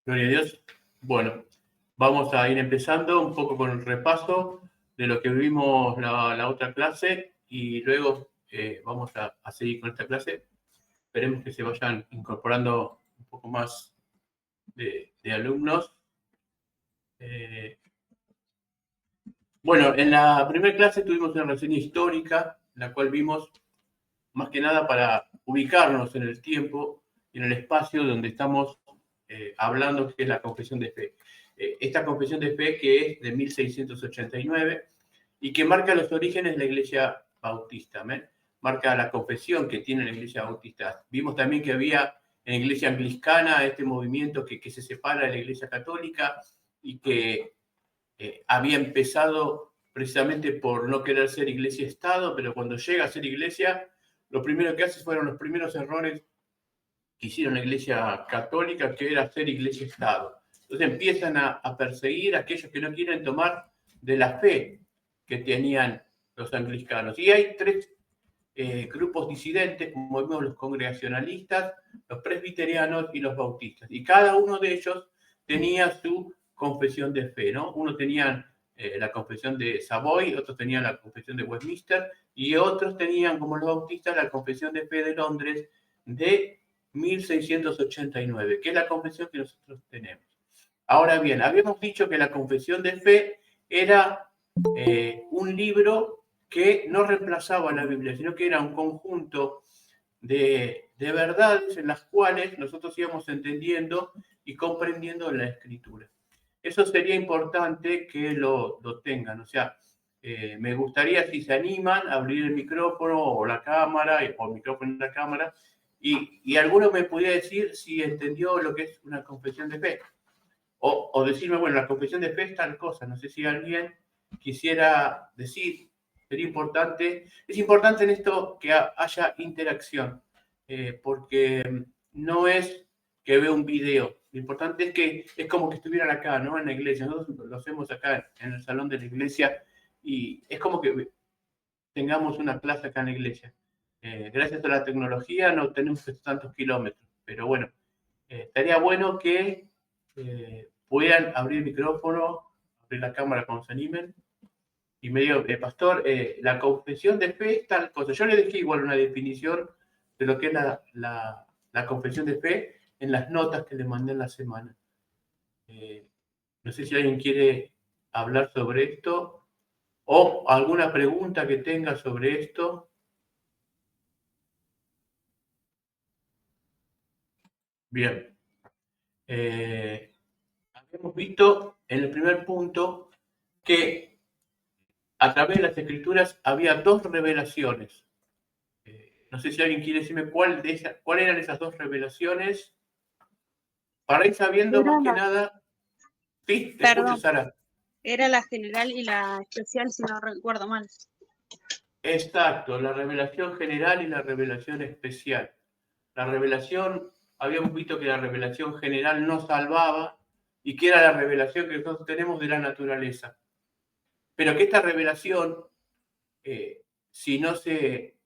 Gloria a Dios. Bueno, vamos a ir empezando un poco con el repaso de lo que vimos la otra clase y luego vamos a seguir con esta clase. Esperemos que se vayan incorporando un poco más de alumnos. Bueno, en la primera clase tuvimos una reseña histórica, en la cual vimos más que nada para ubicarnos en el tiempo y en el espacio donde estamos hablando, que es la confesión de fe. Esta confesión de fe que es de 1689 y que marca los orígenes de la Iglesia Bautista, marca la confesión que tiene la Iglesia Bautista. Vimos también que había en la Iglesia Anglicana este movimiento que se separa de la Iglesia Católica y que había empezado precisamente por no querer ser iglesia-estado, pero cuando llega a ser iglesia, lo primero que hace fueron los primeros errores que hicieron la Iglesia Católica, que era ser iglesia-estado. Entonces empiezan a perseguir a aquellos que no quieren tomar de la fe que tenían los anglicanos. Y hay tres grupos disidentes, como vemos, los congregacionalistas, los presbiterianos y los bautistas. Y cada uno de ellos tenía su confesión de fe, ¿no? Uno tenían la confesión de Savoy, otros tenían la confesión de Westminster y otros tenían, como los bautistas, la confesión de fe de Londres de 1689, que es la confesión que nosotros tenemos. Ahora bien, habíamos dicho que la confesión de fe era un libro que no reemplazaba la Biblia, sino que era un conjunto de verdades en las cuales nosotros íbamos entendiendo y comprendiendo la Escritura. Eso sería importante que lo tengan. O sea, me gustaría, si se animan, abrir el micrófono o la cámara, o el micrófono y la cámara, y alguno me pudiera decir si entendió lo que es una confesión de fe. O decirme, bueno, la confesión de fe es tal cosa. No sé si alguien quisiera decir, sería importante. Es importante en esto que haya interacción, porque no es que vea un video. Lo importante es que es como que estuvieran acá, ¿no? En la iglesia. Nosotros lo hacemos acá en el salón de la iglesia y es como que tengamos una clase acá en la iglesia. Gracias a la tecnología no tenemos tantos kilómetros, pero bueno, estaría bueno que puedan abrir el micrófono, abrir la cámara cuando se animen y me digan, pastor, la confesión de fe es tal cosa. Yo le dejé igual una definición de lo que es la confesión de fe en las notas que le mandé en la semana. No sé si alguien quiere hablar sobre esto o alguna pregunta que tenga sobre esto. Bien. Habíamos visto en el primer punto que a través de las Escrituras había dos revelaciones. No sé si alguien quiere decirme cuáles eran esas dos revelaciones. Para ir sabiendo más que nada. Sí, te escucho, Sara. Era la general y la especial, si no recuerdo mal. Exacto, la revelación general y la revelación especial. La revelación, habíamos visto que la revelación general no salvaba y que era la revelación que nosotros tenemos de la naturaleza. Pero que esta revelación, si no se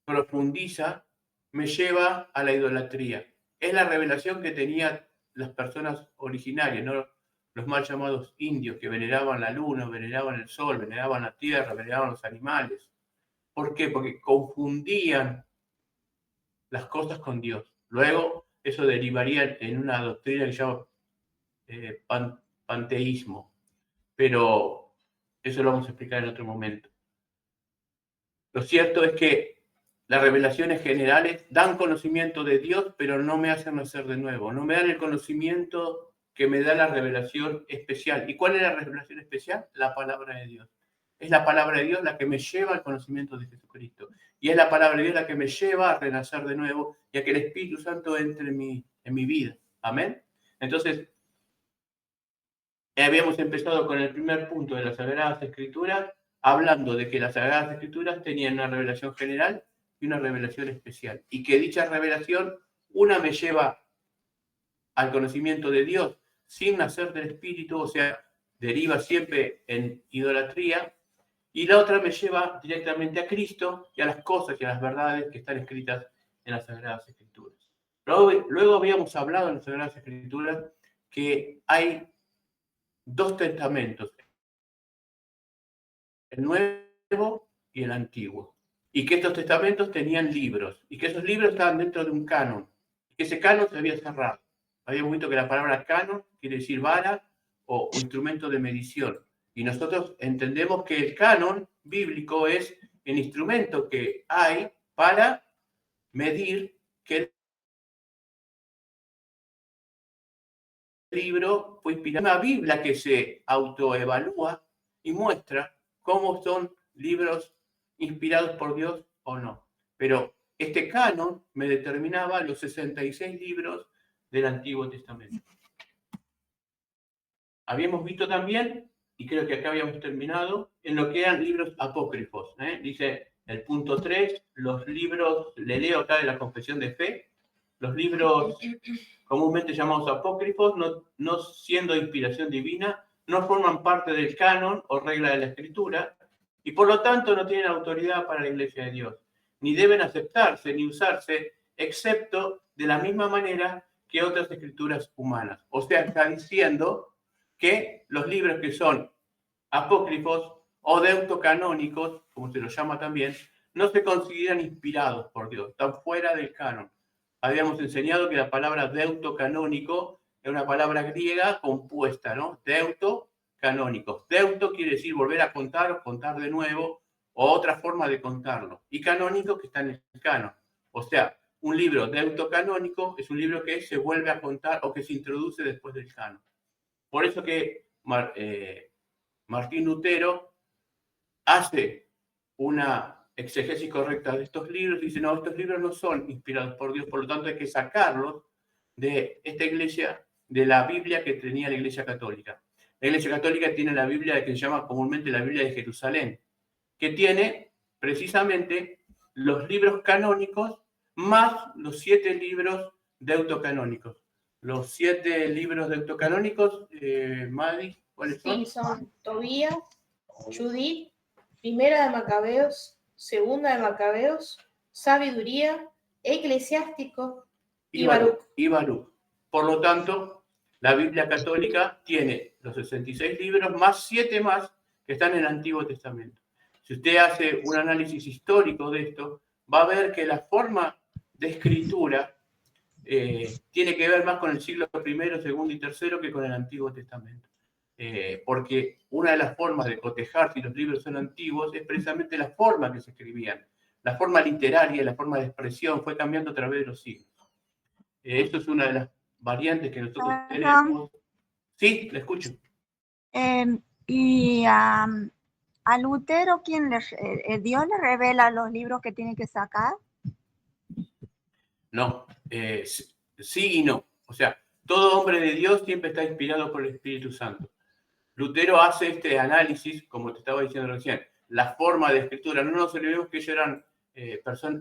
profundiza, me lleva a la idolatría. Es la revelación que tenían las personas originarias, ¿no? Los mal llamados indios, que veneraban la luna, veneraban el sol, veneraban la tierra, veneraban los animales. ¿Por qué? Porque confundían las cosas con Dios. Luego, eso derivaría en una doctrina que se llama panteísmo. Pero eso lo vamos a explicar en otro momento. Lo cierto es que las revelaciones generales dan conocimiento de Dios, pero no me hacen nacer de nuevo. No me dan el conocimiento que me da la revelación especial. ¿Y cuál es la revelación especial? La palabra de Dios. Es la palabra de Dios la que me lleva al conocimiento de Jesucristo. Y es la palabra de Dios la que me lleva a renacer de nuevo y a que el Espíritu Santo entre en mi vida. Amén. Entonces, habíamos empezado con el primer punto de las Sagradas Escrituras, hablando de que las Sagradas Escrituras tenían una revelación general y una revelación especial. Y que dicha revelación, una me lleva al conocimiento de Dios sin nacer del Espíritu, o sea, deriva siempre en idolatría, y la otra me lleva directamente a Cristo y a las cosas y a las verdades que están escritas en las Sagradas Escrituras. Luego habíamos hablado en las Sagradas Escrituras que hay dos testamentos, el Nuevo y el Antiguo, y que estos testamentos tenían libros, y que esos libros estaban dentro de un canon, y que ese canon se había cerrado. Habíamos visto que la palabra canon quiere decir vara o instrumento de medición, y nosotros entendemos que el canon bíblico es el instrumento que hay para medir que el libro fue inspirado. Una Biblia que se autoevalúa y muestra cómo son libros inspirados por Dios o no. Pero este canon me determinaba los 66 libros del Antiguo Testamento. Habíamos visto también, y creo que acá habíamos terminado, en lo que eran libros apócrifos. Dice el punto 3, los libros, le leo acá de la Confesión de Fe, los libros comúnmente llamados apócrifos, no siendo de inspiración divina, no forman parte del canon o regla de la Escritura, y por lo tanto no tienen autoridad para la Iglesia de Dios, ni deben aceptarse ni usarse, excepto de la misma manera que otras escrituras humanas. O sea, está diciendo que los libros que son apócrifos o deutocanónicos, como se los llama también, no se consideran inspirados por Dios, están fuera del canon. Habíamos enseñado que la palabra deutocanónico es una palabra griega compuesta, ¿no? Deutocanónicos. Deuto quiere decir volver a contar o contar de nuevo, o otra forma de contarlo. Y canónico que está en el canon. O sea, un libro deutocanónico es un libro que se vuelve a contar o que se introduce después del canon. Por eso que Martín Lutero hace una exegesis correcta de estos libros y dice, no, estos libros no son inspirados por Dios, por lo tanto hay que sacarlos de esta iglesia, de la Biblia que tenía la Iglesia Católica. La Iglesia Católica tiene la Biblia que se llama comúnmente la Biblia de Jerusalén, que tiene precisamente los libros canónicos más los 7 libros deutocanónicos. Los 7 libros deutocanónicos, Madi, ¿cuáles son? Sí, son Tobías, Judith, Primera de Macabeos, Segunda de Macabeos, Sabiduría, Eclesiástico y Baruch. Por lo tanto, la Biblia católica tiene los 66 libros más 7 más que están en el Antiguo Testamento. Si usted hace un análisis histórico de esto, va a ver que la forma de escritura tiene que ver más con el siglo I, II y III que con el Antiguo Testamento. Porque una de las formas de cotejar si los libros son antiguos es precisamente la forma que se escribían. La forma literaria, la forma de expresión fue cambiando a través de los siglos. Esto es una de las variantes que nosotros tenemos. Sí, le escucho. Y a Lutero, ¿Dios le revela los libros que tiene que sacar? No, sí y no. O sea, todo hombre de Dios siempre está inspirado por el Espíritu Santo. Lutero hace este análisis, como te estaba diciendo recién, la forma de escritura. No nos olvidemos que ellos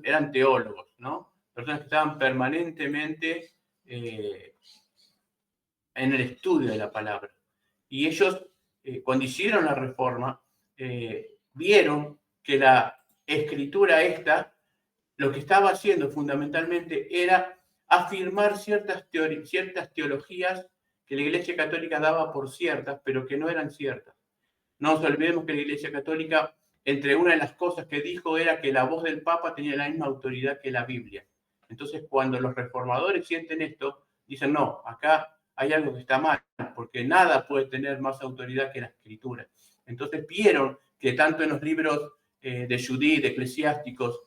eran teólogos, ¿no? Personas que estaban permanentemente en el estudio de la palabra. Y ellos, cuando hicieron la reforma, vieron que la escritura esta, lo que estaba haciendo fundamentalmente era afirmar ciertas teologías que la Iglesia Católica daba por ciertas, pero que no eran ciertas. No nos olvidemos que la Iglesia Católica, entre una de las cosas que dijo, era que la voz del Papa tenía la misma autoridad que la Biblia. Entonces, cuando los reformadores sienten esto, dicen, no, acá hay algo que está mal, porque nada puede tener más autoridad que la Escritura. Entonces, vieron que tanto en los libros de Judith, de eclesiásticos,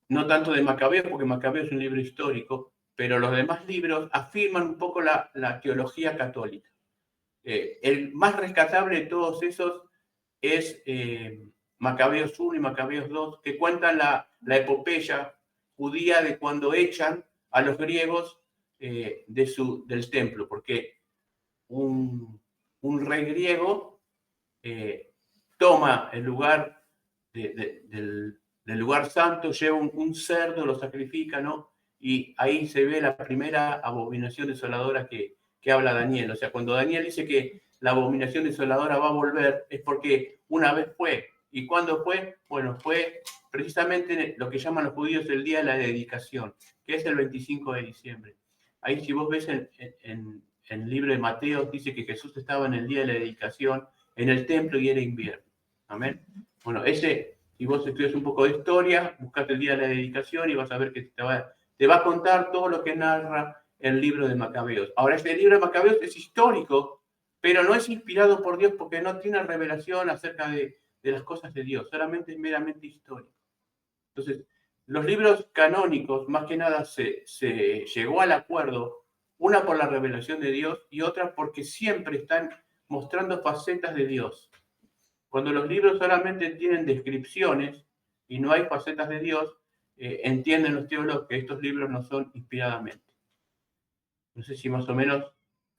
no tanto de Macabeo, porque Macabeo es un libro histórico, pero los demás libros afirman un poco la teología católica. El más rescatable de todos esos es Macabeos 1 y Macabeos 2, que cuentan la epopeya judía de cuando echan a los griegos del templo, porque un rey griego toma el lugar del lugar santo, lleva un cerdo, lo sacrifica, ¿no? Y ahí se ve la primera abominación desoladora que habla Daniel. O sea, cuando Daniel dice que la abominación desoladora va a volver, es porque una vez fue ¿Y cuándo fue? Bueno, fue precisamente lo que llaman los judíos el día de la dedicación, que es el 25 de diciembre. Ahí si vos ves en el libro de Mateo, dice que Jesús estaba en el día de la dedicación en el templo y era invierno. Amén. Bueno, si vos estudias un poco de historia, buscate el día de la dedicación y vas a ver que te va a contar todo lo que narra el libro de Macabeos. Ahora, este libro de Macabeos es histórico, pero no es inspirado por Dios porque no tiene revelación acerca de las cosas de Dios, solamente es meramente histórico. Entonces, los libros canónicos, más que nada, se llegó al acuerdo, una por la revelación de Dios y otra porque siempre están mostrando facetas de Dios. Cuando los libros solamente tienen descripciones y no hay facetas de Dios, entienden los teólogos que estos libros no son inspiradamente. No sé si más o menos,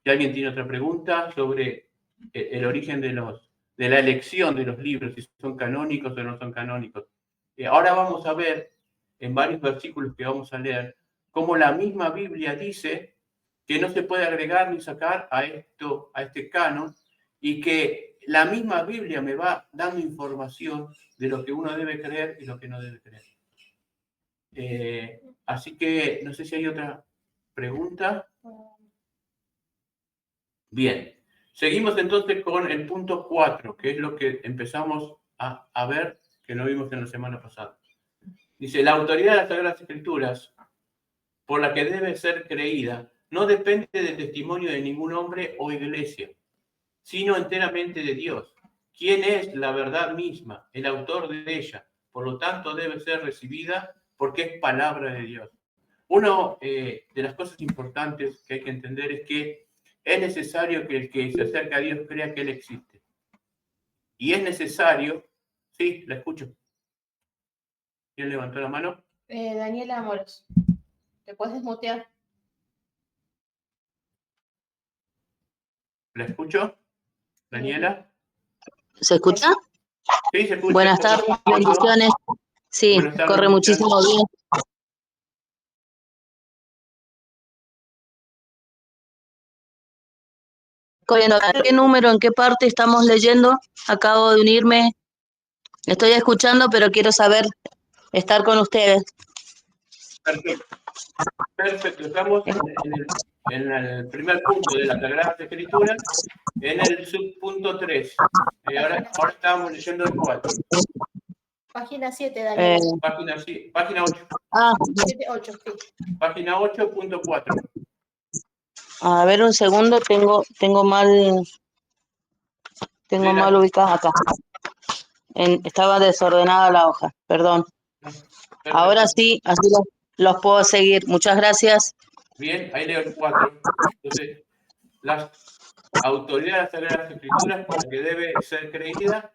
si alguien tiene otra pregunta sobre el origen de la elección de los libros, si son canónicos o no son canónicos. Ahora vamos a ver, en varios versículos que vamos a leer, cómo la misma Biblia dice que no se puede agregar ni sacar a este canon, y que la misma Biblia me va dando información de lo que uno debe creer y lo que no debe creer. Así que no sé si hay otra pregunta. Bien, seguimos entonces con el punto 4, que es lo que empezamos a ver, que no vimos en la semana pasada. Dice, la autoridad de las Sagradas Escrituras, por la que debe ser creída, no depende del testimonio de ningún hombre o iglesia, sino enteramente de Dios, quien es la verdad misma, el autor de ella. Por lo tanto, debe ser recibida porque es palabra de Dios. Una de las cosas importantes que hay que entender es que es necesario que el que se acerca a Dios crea que Él existe. Y es necesario, sí, la escucho. ¿Quién levantó la mano? Daniela Moros. ¿Te puedes desmutear? ¿La escucho? ¿Daniela? ¿Se escucha? Sí, se escucha. Buenas tardes, bendiciones. Sí, Buenas tardes, corre bendiciones. muchísimo bien. Corriendo, ¿en qué número, en qué parte estamos leyendo? Acabo de unirme. Estoy escuchando, pero quiero saber, estar con ustedes. Perfecto. Perfecto. Estamos en el primer punto de la Sagrada Escritura, en el subpunto 3. Ahora estamos leyendo el 4. Página 7, Daniela. Página 8. 8, sí. Página 8.4. A ver un segundo, tengo mal ubicada acá. Estaba desordenada la hoja, perdón. Perfecto. Ahora sí, así los puedo seguir. Muchas gracias. Bien, ahí leo el 4. Entonces, la autoridad de las Sagradas Escrituras, por la que debe ser creída,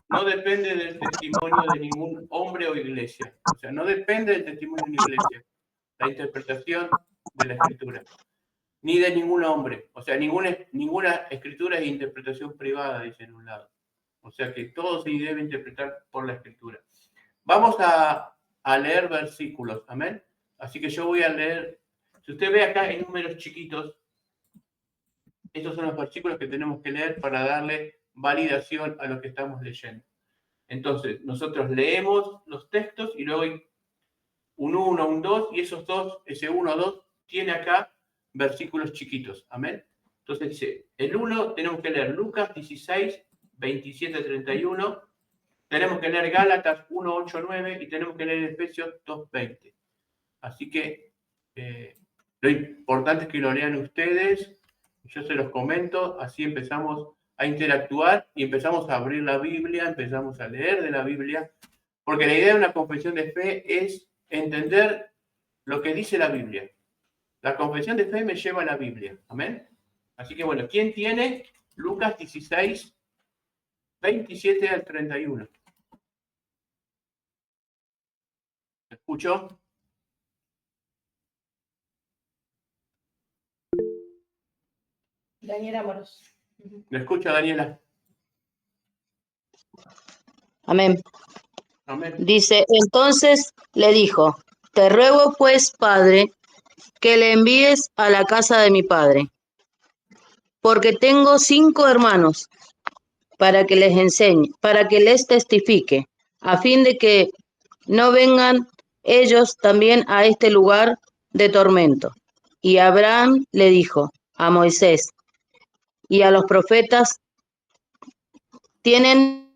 no depende del testimonio de ningún hombre o iglesia. O sea, no depende del testimonio de una iglesia, la interpretación de la Escritura. Ni de ningún hombre. O sea, ninguna escritura es interpretación privada, dice en un lado. O sea que todo se debe interpretar por la Escritura. Vamos a leer versículos, amén. Así que yo voy a leer, si usted ve acá en números chiquitos, estos son los versículos que tenemos que leer para darle validación a lo que estamos leyendo. Entonces, nosotros leemos los textos y luego hay un 1, un 2, y esos dos, ese 1, 2, tiene acá versículos chiquitos, amén. Entonces dice, el 1 tenemos que leer Lucas 16, 27, 31, tenemos que leer Gálatas 1, 8, 9 y tenemos que leer Efesios 2, 20. Así que lo importante es que lo lean ustedes, yo se los comento, así empezamos a interactuar y empezamos a abrir la Biblia, empezamos a leer de la Biblia, porque la idea de una confesión de fe es entender lo que dice la Biblia. La confesión de fe me lleva a la Biblia, amén. Así que bueno, ¿quién tiene Lucas 16, 27 al 31? ¿Me escucho? Daniela Moros. ¿Me escucha, Daniela? Amén. Amén. Dice, entonces le dijo, te ruego pues, Padre, que le envíes a la casa de mi padre, porque tengo 5 hermanos, para que les enseñe, para que les testifique, a fin de que no vengan ellos también a este lugar de tormento. Y Abraham le dijo a Moisés y a los profetas, tienen,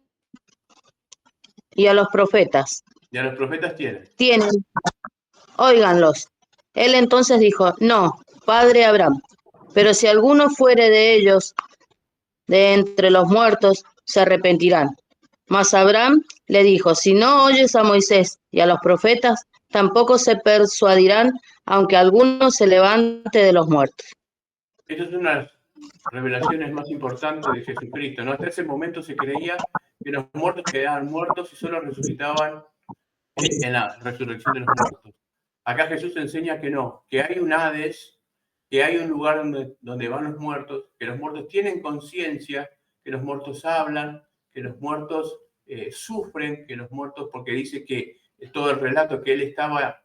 y a los profetas, Y a los profetas tienen. óiganlos. Él entonces dijo, no, padre Abraham, pero si alguno fuere de ellos, de entre los muertos, se arrepentirán. Mas Abraham le dijo, si no oyes a Moisés y a los profetas, tampoco se persuadirán, aunque alguno se levante de los muertos. Esa es una de las revelaciones más importantes de Jesucristo, ¿no? Hasta ese momento se creía que los muertos quedaban muertos y solo resucitaban en la resurrección de los muertos. Acá Jesús enseña que no, que hay un Hades, que hay un lugar donde van los muertos, que los muertos tienen conciencia, que los muertos hablan, que los muertos sufren, que los muertos, porque dice que todo el relato que él estaba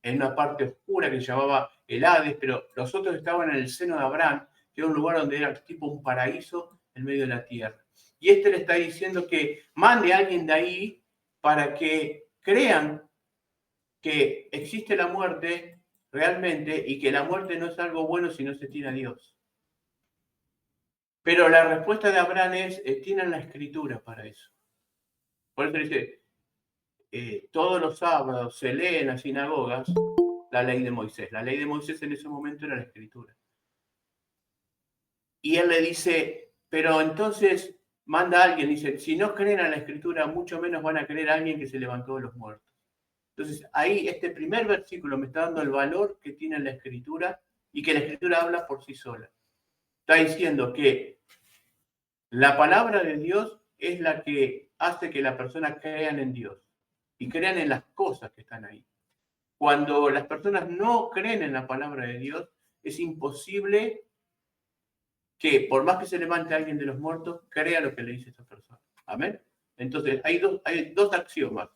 en una parte oscura que se llamaba el Hades, pero los otros estaban en el seno de Abraham, que era un lugar donde era tipo un paraíso en medio de la tierra. Y le está diciendo que mande a alguien de ahí para que crean que existe la muerte realmente y que la muerte no es algo bueno si no se tiene a Dios. Pero la respuesta de Abraham es, tienen la escritura para eso. Por eso dice, todos los sábados se lee en las sinagogas la ley de Moisés. La ley de Moisés en ese momento era la escritura. Y él le dice, pero entonces manda a alguien, dice, si no creen a la escritura, mucho menos van a creer a alguien que se levantó de los muertos. Entonces, ahí este primer versículo me está dando el valor que tiene la escritura y que la escritura habla por sí sola. Está diciendo que la palabra de Dios es la que hace que las personas crean en Dios y crean en las cosas que están ahí. Cuando las personas no creen en la palabra de Dios, es imposible que, por más que se levante alguien de los muertos, crea lo que le dice esa persona. ¿Amén? Entonces, hay dos axiomas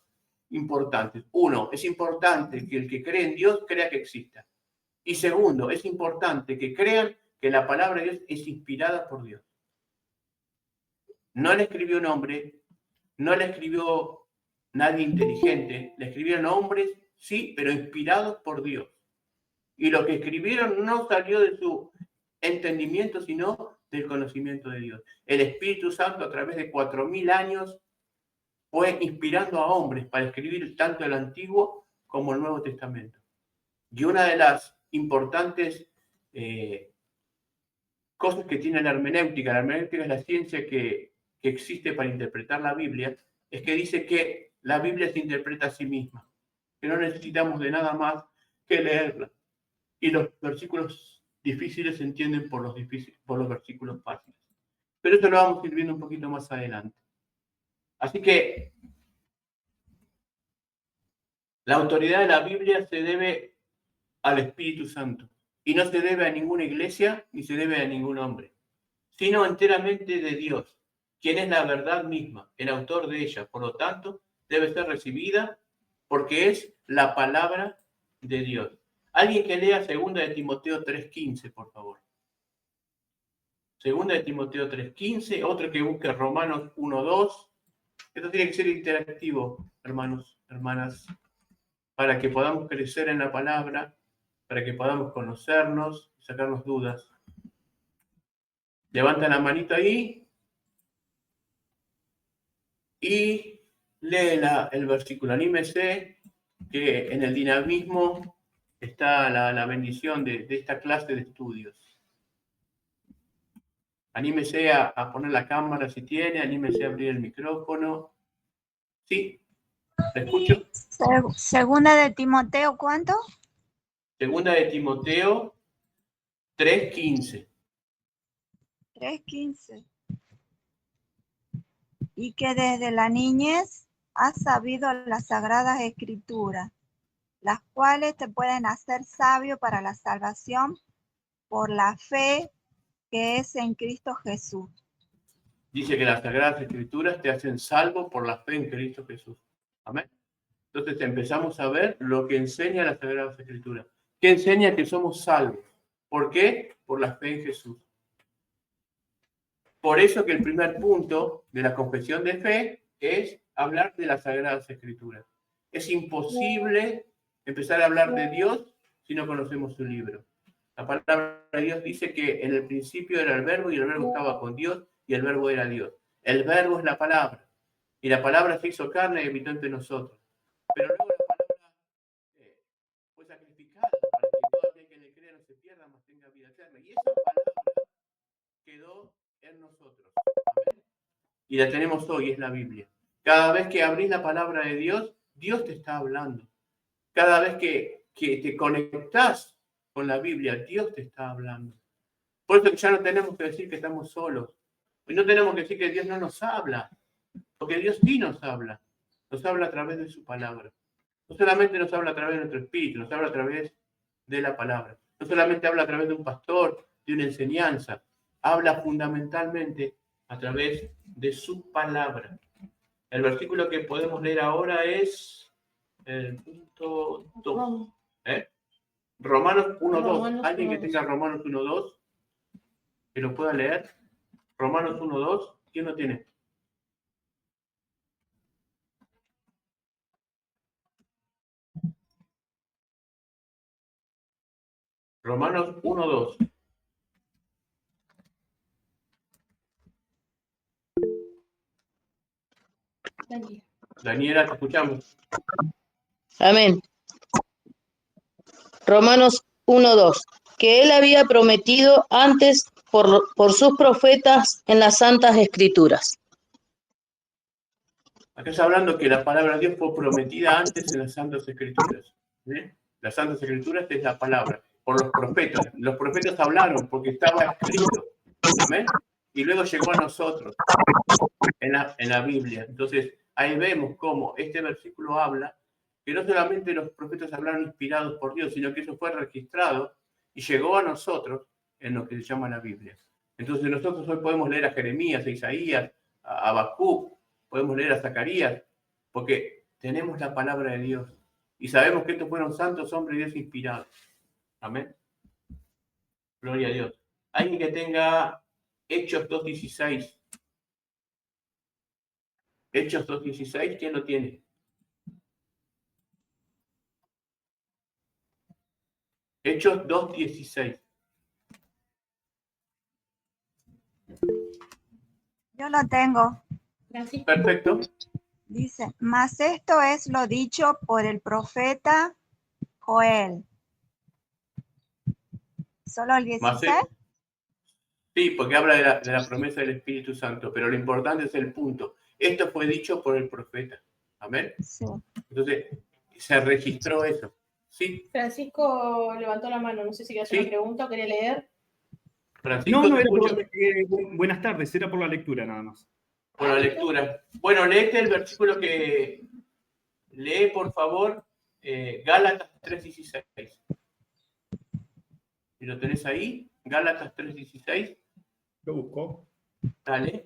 importantes. Uno, es importante que el que cree en Dios crea que exista. Y segundo, es importante que crean que la palabra de Dios es inspirada por Dios. No la escribió un hombre, no la escribió nadie inteligente, la escribieron hombres, sí, pero inspirados por Dios. Y lo que escribieron no salió de su entendimiento, sino del conocimiento de Dios. El Espíritu Santo, a través de 4000 años, fue inspirando a hombres para escribir tanto el Antiguo como el Nuevo Testamento. Y una de las importantes cosas que tiene la hermenéutica es la ciencia que existe para interpretar la Biblia, es que dice que la Biblia se interpreta a sí misma, que no necesitamos de nada más que leerla. Y los versículos difíciles se entienden por los versículos fáciles. Pero eso lo vamos a ir viendo un poquito más adelante. Así que la autoridad de la Biblia se debe al Espíritu Santo y no se debe a ninguna iglesia ni se debe a ningún hombre, sino enteramente de Dios, quien es la verdad misma, el autor de ella. Por lo tanto, debe ser recibida porque es la palabra de Dios. Alguien que lea 2 de Timoteo 3:15, por favor. 2 de Timoteo 3:15, otro que busque Romanos 1:2. Esto tiene que ser interactivo, hermanos, hermanas, para que podamos crecer en la palabra, para que podamos conocernos y sacarnos dudas. Levanta la manito ahí y lee el versículo. Anímese, que en el dinamismo está la bendición de esta clase de estudios. Anímese a poner la cámara si tiene, anímese a abrir el micrófono. ¿Sí? ¿La escucho? Segunda de Timoteo, ¿cuánto? 2 de Timoteo 3:15. 3:15. Y que desde la niñez has sabido las sagradas escrituras, las cuales te pueden hacer sabio para la salvación por la fe que es en Cristo Jesús. Dice que las Sagradas Escrituras te hacen salvo por la fe en Cristo Jesús. Amén. Entonces empezamos a ver lo que enseña las Sagradas Escrituras. Que enseña que somos salvos. ¿Por qué? Por la fe en Jesús. Por eso que el primer punto de la confesión de fe es hablar de las Sagradas Escrituras. Es imposible empezar a hablar de Dios si no conocemos su libro. La palabra de Dios dice que en el principio era el verbo y el verbo estaba con Dios y el verbo era Dios. El verbo es la palabra y la palabra se hizo carne y habitó entre nosotros. Pero luego la palabra fue sacrificada para que todo aquel que le crea no se pierda, mas tenga vida eterna. Y esa palabra quedó en nosotros. ¿Amén? Y la tenemos hoy, es la Biblia. Cada vez que abrís la palabra de Dios, Dios te está hablando. Cada vez que te conectás con la Biblia, Dios te está hablando. Por eso ya no tenemos que decir que estamos solos. Y no tenemos que decir que Dios no nos habla. Porque Dios sí nos habla. Nos habla a través de su palabra. No solamente nos habla a través de nuestro espíritu, nos habla a través de la palabra. No solamente habla a través de un pastor, de una enseñanza. Habla fundamentalmente a través de su palabra. El versículo que podemos leer ahora es el punto 2. Romanos 1:2. ¿Alguien que tenga Romanos 1:2? Que lo pueda leer. Romanos 1:2. ¿Quién lo tiene? Romanos 1:2. Daniela, te escuchamos. Amén. Romanos 1:2, que él había prometido antes por sus profetas en las Santas Escrituras. Acá está hablando que la palabra de Dios fue prometida antes en las Santas Escrituras. ¿Sí? Las Santas Escrituras es la palabra, por los profetas. Los profetas hablaron porque estaba escrito. ¿Amén? Y luego llegó a nosotros en la Biblia. Entonces, ahí vemos cómo este versículo habla que no solamente los profetas hablaron inspirados por Dios, sino que eso fue registrado y llegó a nosotros en lo que se llama la Biblia. Entonces, nosotros hoy podemos leer a Jeremías, a Isaías, a Habacuc, podemos leer a Zacarías, porque tenemos la palabra de Dios y sabemos que estos fueron santos hombres de Dios inspirados. Amén. Gloria a Dios. Alguien que tenga Hechos 2:16. Hechos 2:16, ¿quién lo tiene? Hechos 2:16. Yo lo tengo. Perfecto. Dice, mas esto es lo dicho por el profeta Joel. ¿Solo el 16? Sí, porque habla de la promesa del Espíritu Santo, pero lo importante es el punto. Esto fue dicho por el profeta. Amén. Sí. Entonces, se registró eso. ¿Sí? Francisco levantó la mano, no sé si quería hacer una pregunta o quería leer. Francisco, no, era buenas tardes, era por la lectura nada más. Por la lectura. Bueno, léete el versículo que lee, por favor, Gálatas 3:16. Si lo tenés ahí, Gálatas 3:16. Lo busco. Dale.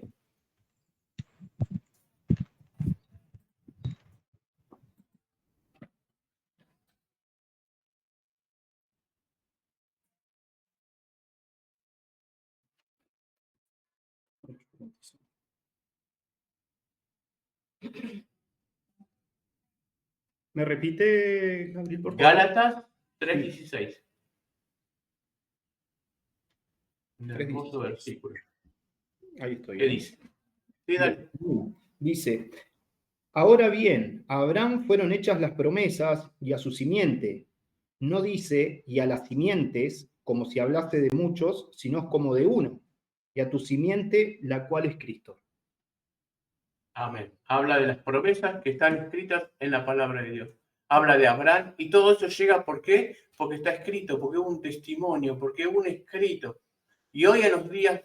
¿Me repite, Gabriel, por favor? Gálatas 3:16. Un hermoso 3:16. versículo. Ahí estoy. ¿Qué dice? Sí, dale. Dice, ahora bien, a Abraham fueron hechas las promesas y a su simiente. No dice, y a las simientes, como si hablase de muchos, sino como de uno, y a tu simiente, la cual es Cristo. Amén. Habla de las promesas que están escritas en la palabra de Dios. Habla de Abraham y todo eso llega, ¿por qué? Porque está escrito, porque hubo un testimonio, porque hubo un escrito. Y hoy en los días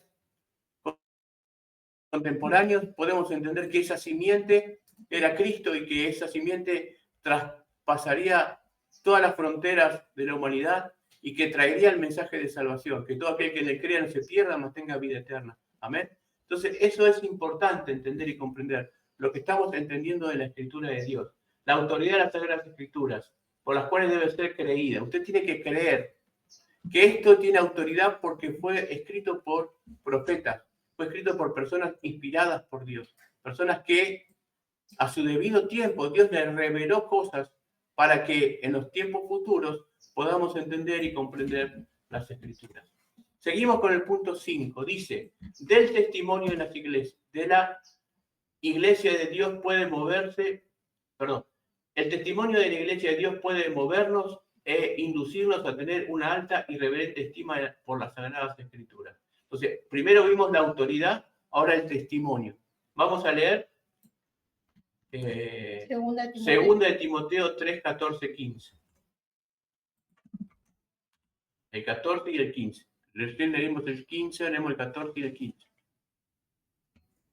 contemporáneos podemos entender que esa simiente era Cristo y que esa simiente traspasaría todas las fronteras de la humanidad y que traería el mensaje de salvación, que todo aquel que le crea no se pierda, mas tenga vida eterna. Amén. Entonces, eso es importante entender y comprender lo que estamos entendiendo de la Escritura de Dios. La autoridad de las Sagradas Escrituras, por las cuales debe ser creída. Usted tiene que creer que esto tiene autoridad porque fue escrito por profetas, fue escrito por personas inspiradas por Dios, personas que a su debido tiempo Dios les reveló cosas para que en los tiempos futuros podamos entender y comprender las Escrituras. Seguimos con el punto 5. Dice, del testimonio de las iglesias, de la iglesia de Dios puede moverse, perdón, el testimonio de la iglesia de Dios puede movernos e inducirnos a tener una alta y reverente estima por las Sagradas Escrituras. Entonces, primero vimos la autoridad, ahora el testimonio. Vamos a leer Segunda de Timoteo 3, 14, 15. El 14 y el 15. Recién leímos el 15, leemos el 14 y el 15.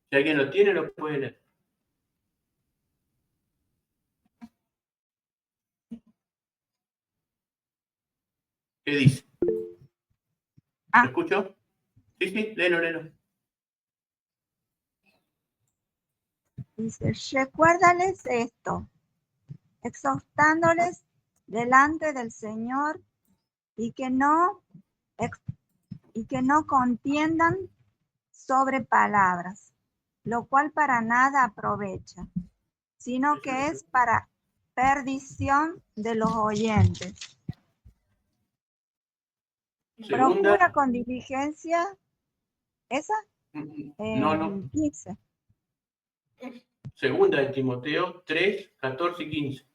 Si alguien lo tiene, lo puede leer. ¿Qué dice? ¿Lo escucho? Sí, léelo. Dice, recuérdales esto, exhortándoles delante del Señor y que no contiendan sobre palabras, lo cual para nada aprovecha, sino que es para perdición de los oyentes. Segunda, procura con diligencia, ¿esa? no. 15. Segunda de Timoteo 3, 14 y 15.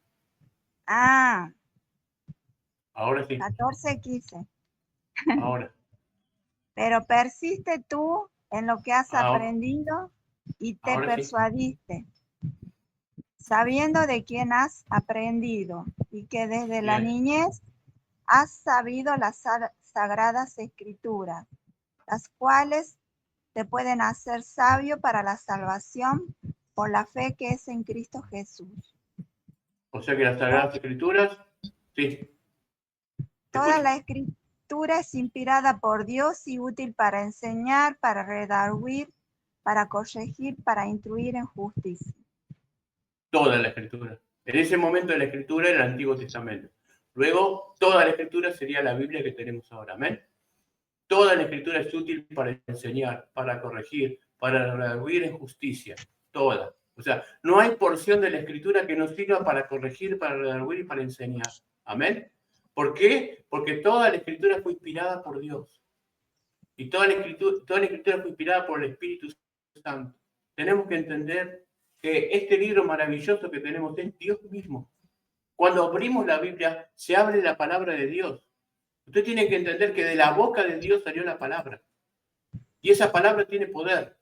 Ah, Ahora sí, 14, 15. ahora. Pero persiste tú en lo que has Ahora. aprendido y te Ahora sí. persuadiste, sabiendo de quién has aprendido y que desde la Bien. niñez has sabido las sagradas escrituras, las cuales te pueden hacer sabio para la salvación por la fe que es en Cristo Jesús. O sea que las Sagradas Escrituras, sí. Toda la escritura es inspirada por Dios y útil para enseñar, para redarguir, para corregir, para instruir en justicia. Toda la Escritura. En ese momento de la Escritura era el Antiguo Testamento. Luego, toda la Escritura sería la Biblia que tenemos ahora. Amén. Toda la Escritura es útil para enseñar, para corregir, para redarguir en justicia. Toda. O sea, no hay porción de la Escritura que nos sirva para corregir, para redarguir y para enseñar. Amén. ¿Por qué? Porque toda la Escritura fue inspirada por Dios. Y toda la Escritura fue inspirada por el Espíritu Santo. Tenemos que entender que este libro maravilloso que tenemos es Dios mismo. Cuando abrimos la Biblia, se abre la palabra de Dios. Usted tiene que entender que de la boca de Dios salió la palabra. Y esa palabra tiene poder.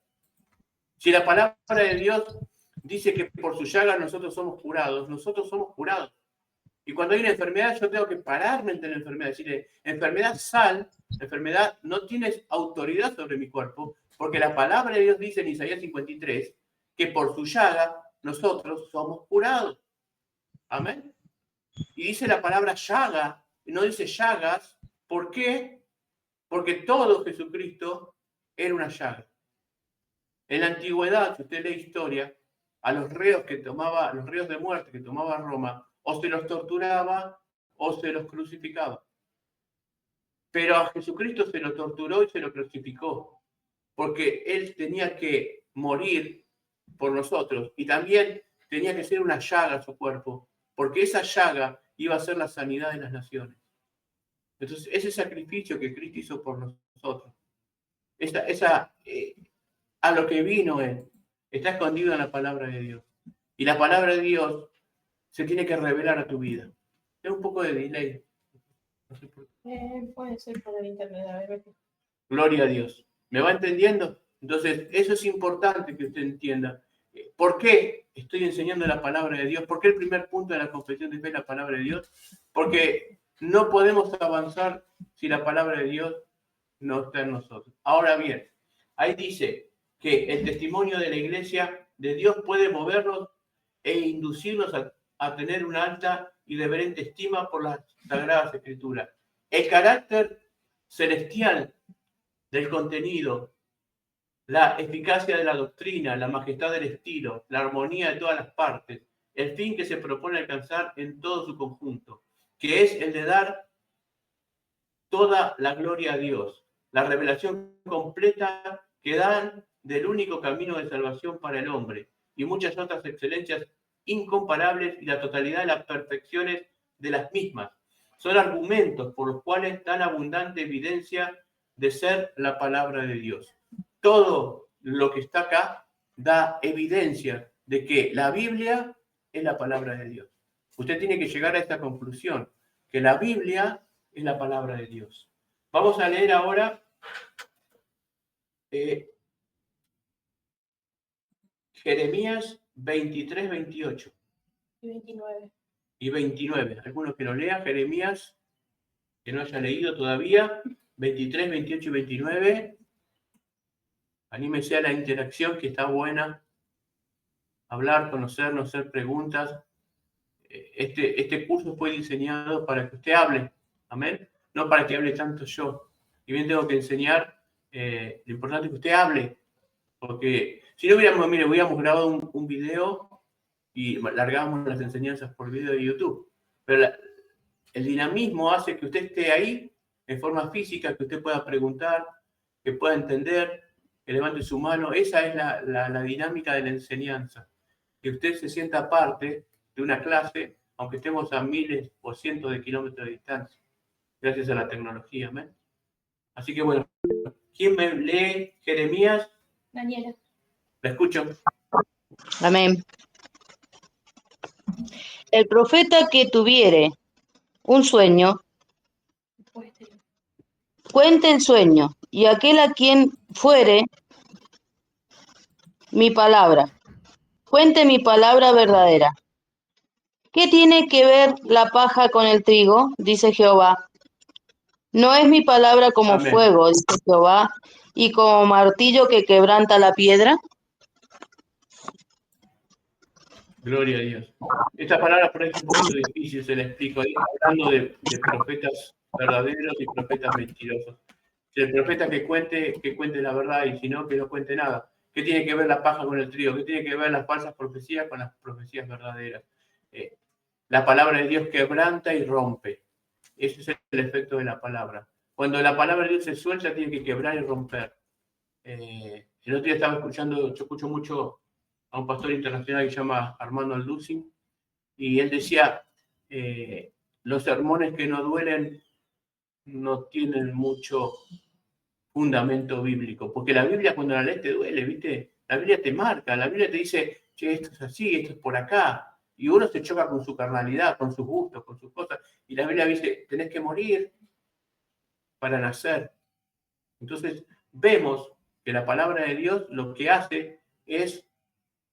Si la palabra de Dios dice que por su llaga nosotros somos curados, nosotros somos curados. Y cuando hay una enfermedad, yo tengo que pararme ante la enfermedad. Decirle, enfermedad, sal, enfermedad, no tienes autoridad sobre mi cuerpo, porque la palabra de Dios dice en Isaías 53 que por su llaga nosotros somos curados. Amén. Y dice la palabra llaga, y no dice llagas. ¿Por qué? Porque todo Jesucristo era una llaga. En la antigüedad, si usted lee historia, a los reos de muerte que tomaba Roma, o se los torturaba o se los crucificaba. Pero a Jesucristo se lo torturó y se lo crucificó, porque él tenía que morir por nosotros y también tenía que ser una llaga a su cuerpo, porque esa llaga iba a ser la sanidad de las naciones. Entonces, ese sacrificio que Cristo hizo por nosotros, a lo que vino él, está escondido en la palabra de Dios. Y la palabra de Dios se tiene que revelar a tu vida. Es un poco de delay. No sé por qué. Puede ser por el internet, a ver. Gloria a Dios. ¿Me va entendiendo? Entonces, eso es importante que usted entienda. ¿Por qué estoy enseñando la palabra de Dios? ¿Por qué el primer punto de la confesión de fe es la palabra de Dios? Porque no podemos avanzar si la palabra de Dios no está en nosotros. Ahora bien, ahí dice que el testimonio de la iglesia de Dios puede movernos e inducirnos a tener una alta y reverente estima por las Sagradas Escrituras. El carácter celestial del contenido, la eficacia de la doctrina, la majestad del estilo, la armonía de todas las partes, el fin que se propone alcanzar en todo su conjunto, que es el de dar toda la gloria a Dios, la revelación completa que dan del único camino de salvación para el hombre, y muchas otras excelencias incomparables y la totalidad de las perfecciones de las mismas. Son argumentos por los cuales dan abundante evidencia de ser la palabra de Dios. Todo lo que está acá da evidencia de que la Biblia es la palabra de Dios. Usted tiene que llegar a esta conclusión, que la Biblia es la palabra de Dios. Vamos a leer ahora Jeremías 23, 28 Y 29. y 29. Algunos que lo lean, Jeremías, que no haya leído todavía, 23, 28 y 29. Anímese a la interacción, que está buena. Hablar, conocernos, hacer preguntas. Este curso fue diseñado para que usted hable, amén, no para que hable tanto yo. Y bien tengo que enseñar, lo importante es que usted hable, porque si no hubiéramos grabado un video y largábamos las enseñanzas por video de YouTube, pero el dinamismo hace que usted esté ahí en forma física, que usted pueda preguntar, que pueda entender, que levante su mano. Esa es la dinámica de la enseñanza, que usted se sienta parte de una clase, aunque estemos a miles o cientos de kilómetros de distancia, gracias a la tecnología. ¿me? Así que bueno, ¿quién me lee Jeremías? Daniela. La escucho. Amén. El profeta que tuviere un sueño, cuente el sueño, y aquel a quien fuere mi palabra, cuente mi palabra verdadera. ¿Qué tiene que ver la paja con el trigo? Dice Jehová. ¿No es mi palabra como Amén. fuego, dice Jehová, y como martillo que quebranta la piedra? Gloria a Dios. Esta palabra por ahí es un poquito difícil, se la explico. Ahí hablando de profetas verdaderos y profetas mentirosos. Si el profeta que cuente la verdad, y si no, que no cuente nada. ¿Qué tiene que ver la paja con el trigo? ¿Qué tiene que ver las falsas profecías con las profecías verdaderas? La palabra de Dios quebranta y rompe. Ese es el efecto de la palabra. Cuando la palabra de Dios se suelta, tiene que quebrar y romper. El otro día estaba escuchando, yo escucho mucho a un pastor internacional que se llama Armando Alducin, y él decía, los sermones que no duelen no tienen mucho fundamento bíblico, porque la Biblia cuando la lees te duele, ¿viste? La Biblia te marca, la Biblia te dice, che, esto es así, esto es por acá, y uno se choca con su carnalidad, con sus gustos, con sus cosas, y la Biblia dice, tenés que morir para nacer. Entonces, vemos que la palabra de Dios lo que hace es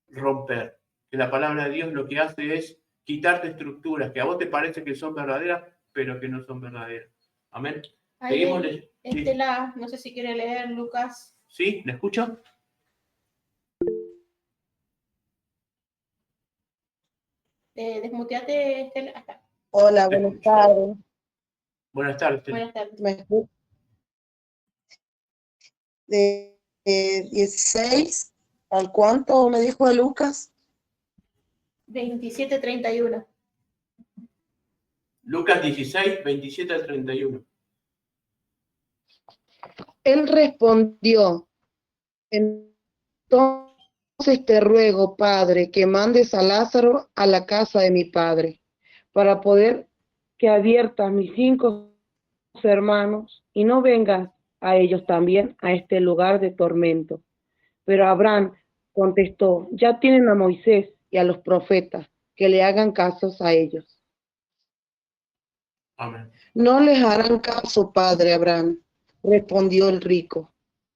romper, que la palabra de Dios lo que hace es quitarte estructuras que a vos te parece que son verdaderas, pero que no son verdaderas. Amén. Seguimos. Estela, no sé si quiere leer Lucas. ¿Sí? ¿Le escucho? Desmuteate, Estela. Acá. Hola, buenas tardes. Buenas tardes. Buenas tardes. ¿Me escuchas? De 16, ¿al cuánto me dijo de Lucas? 27:31. Lucas 16, 27 al 31. Él respondió, entonces te ruego, Padre, que mandes a Lázaro a la casa de mi padre, para poder que advierta a mis 5 hermanos y no vengan a ellos también a este lugar de tormento. Pero Abraham contestó, ya tienen a Moisés y a los profetas, que le hagan casos a ellos. Amén. No les harán caso, padre Abraham, respondió el rico.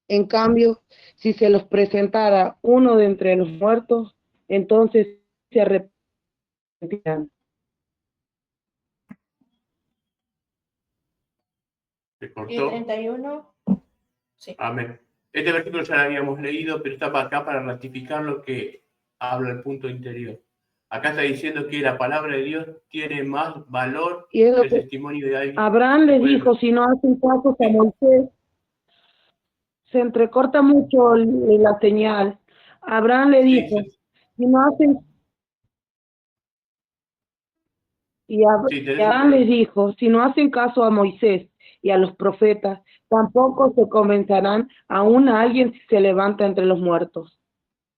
En cambio, si se los presentara uno de entre los muertos, entonces se arrepentirán. ¿Se Y cortó? 31. Sí. Amén. Este versículo ya lo habíamos leído, pero está para acá para ratificar lo que habla el punto interior. Acá está diciendo que la palabra de Dios tiene más valor Y es lo que el que testimonio de alguien. Abraham les dijo, si no hacen caso a Moisés, se entrecorta mucho la señal. Abraham le dijo, Sí. si no hacen Sí, Y Abraham les dijo, si no hacen caso a Moisés y a los profetas, tampoco se convencerán aún a alguien si se levanta entre los muertos.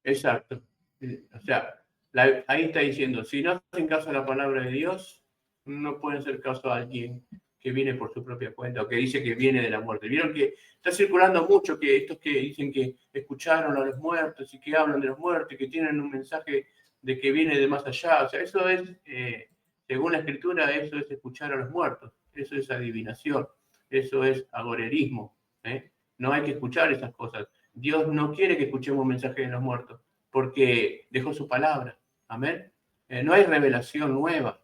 exacto. O sea, ahí está diciendo, si no hacen caso a la palabra de Dios, no pueden hacer caso a alguien que viene por su propia cuenta o que dice que viene de la muerte. Vieron que está circulando mucho que estos que dicen que escucharon a los muertos y que hablan de los muertos y que tienen un mensaje de que viene de más allá. O sea, eso es, según la Escritura, eso es escuchar a los muertos. Eso es adivinación. Eso es agorerismo. No hay que escuchar esas cosas. Dios no quiere que escuchemos mensajes de los muertos porque dejó su palabra. Amén. No hay revelación nueva.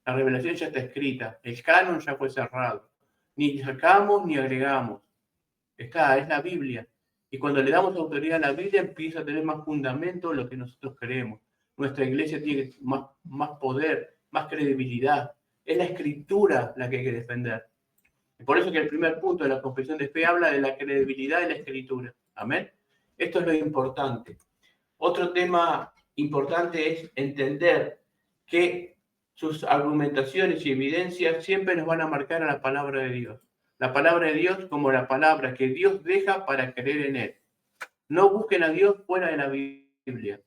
La revelación ya está escrita. El canon ya fue cerrado. Ni sacamos ni agregamos. Es la Biblia. Y cuando le damos autoridad a la Biblia, empieza a tener más fundamento lo que nosotros creemos. Nuestra iglesia tiene más poder, más credibilidad. Es la Escritura la que hay que defender. Por eso que el primer punto de la confesión de fe habla de la credibilidad de la Escritura. Amén. Esto es lo importante. Otro tema importante es entender que sus argumentaciones y evidencias siempre nos van a marcar a la palabra de Dios. La palabra de Dios como la palabra que Dios deja para creer en Él. No busquen a Dios fuera de la Biblia.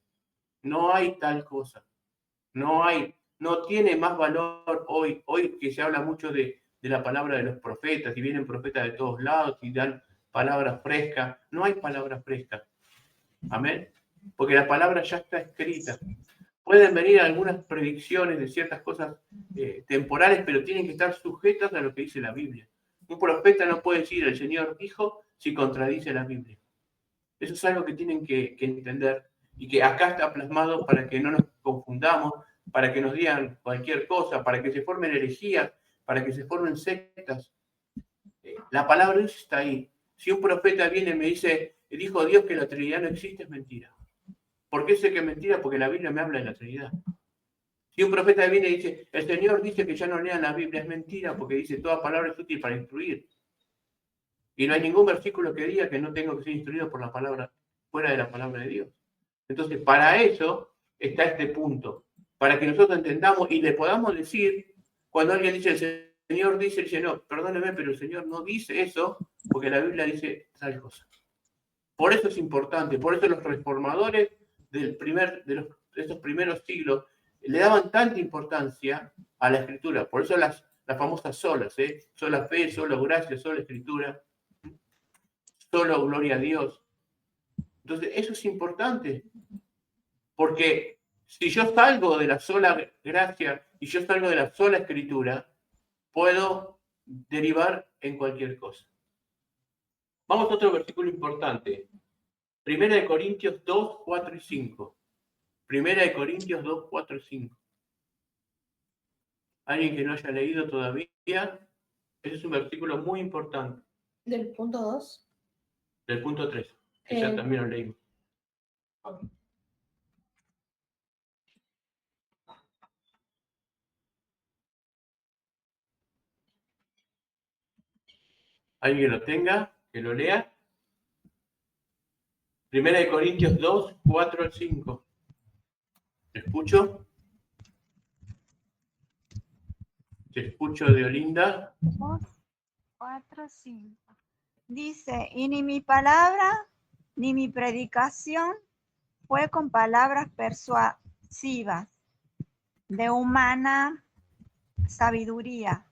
No hay tal cosa. No tiene más valor hoy que se habla mucho de la palabra de los profetas, y vienen profetas de todos lados y dan palabras frescas. No hay palabras frescas. Amén. Porque la palabra ya está escrita. Pueden venir algunas predicciones de ciertas cosas temporales, pero tienen que estar sujetas a lo que dice la Biblia. Un profeta no puede decir el Señor dijo si contradice la Biblia. Eso es algo que tienen que entender y que acá está plasmado para que no nos confundamos, para que nos digan cualquier cosa, para que se formen herejías, para que se formen sectas. La palabra de Dios está ahí. Si un profeta viene y me dice, dijo Dios que la Trinidad no existe, es mentira. ¿Por qué sé que es mentira? Porque la Biblia me habla de la Trinidad. Si un profeta viene y dice, el Señor dice que ya no lean la Biblia, es mentira, porque dice, toda palabra es útil para instruir. Y no hay ningún versículo que diga que no tengo que ser instruido por la palabra, fuera de la palabra de Dios. Entonces, para eso está este punto, para que nosotros entendamos y le podamos decir, cuando alguien dice, el Señor dice, no, perdóneme, pero el Señor no dice eso, porque la Biblia dice tal cosa. Por eso es importante, por eso los reformadores de estos primeros siglos le daban tanta importancia a la Escritura. Por eso las famosas solas, sola fe, solo gracia, sola Escritura, solo gloria a Dios. Entonces, eso es importante, porque si yo salgo de la sola gracia y yo salgo de la sola Escritura, puedo derivar en cualquier cosa. Vamos a otro versículo importante. 1 Corintios 2, 4 y 5. 1 Corintios 2, 4 y 5. ¿Alguien que no haya leído todavía? Ese es un versículo muy importante. Del punto 2. Del punto 3, que ya también lo leímos. Okay. ¿Alguien que lo tenga? Que lo lea. 1 Corintios 2, 4 al 5. ¿Te escucho? Te escucho, de Olinda. 2, 4, 5. Dice, y ni mi palabra ni mi predicación fue con palabras persuasivas de humana sabiduría,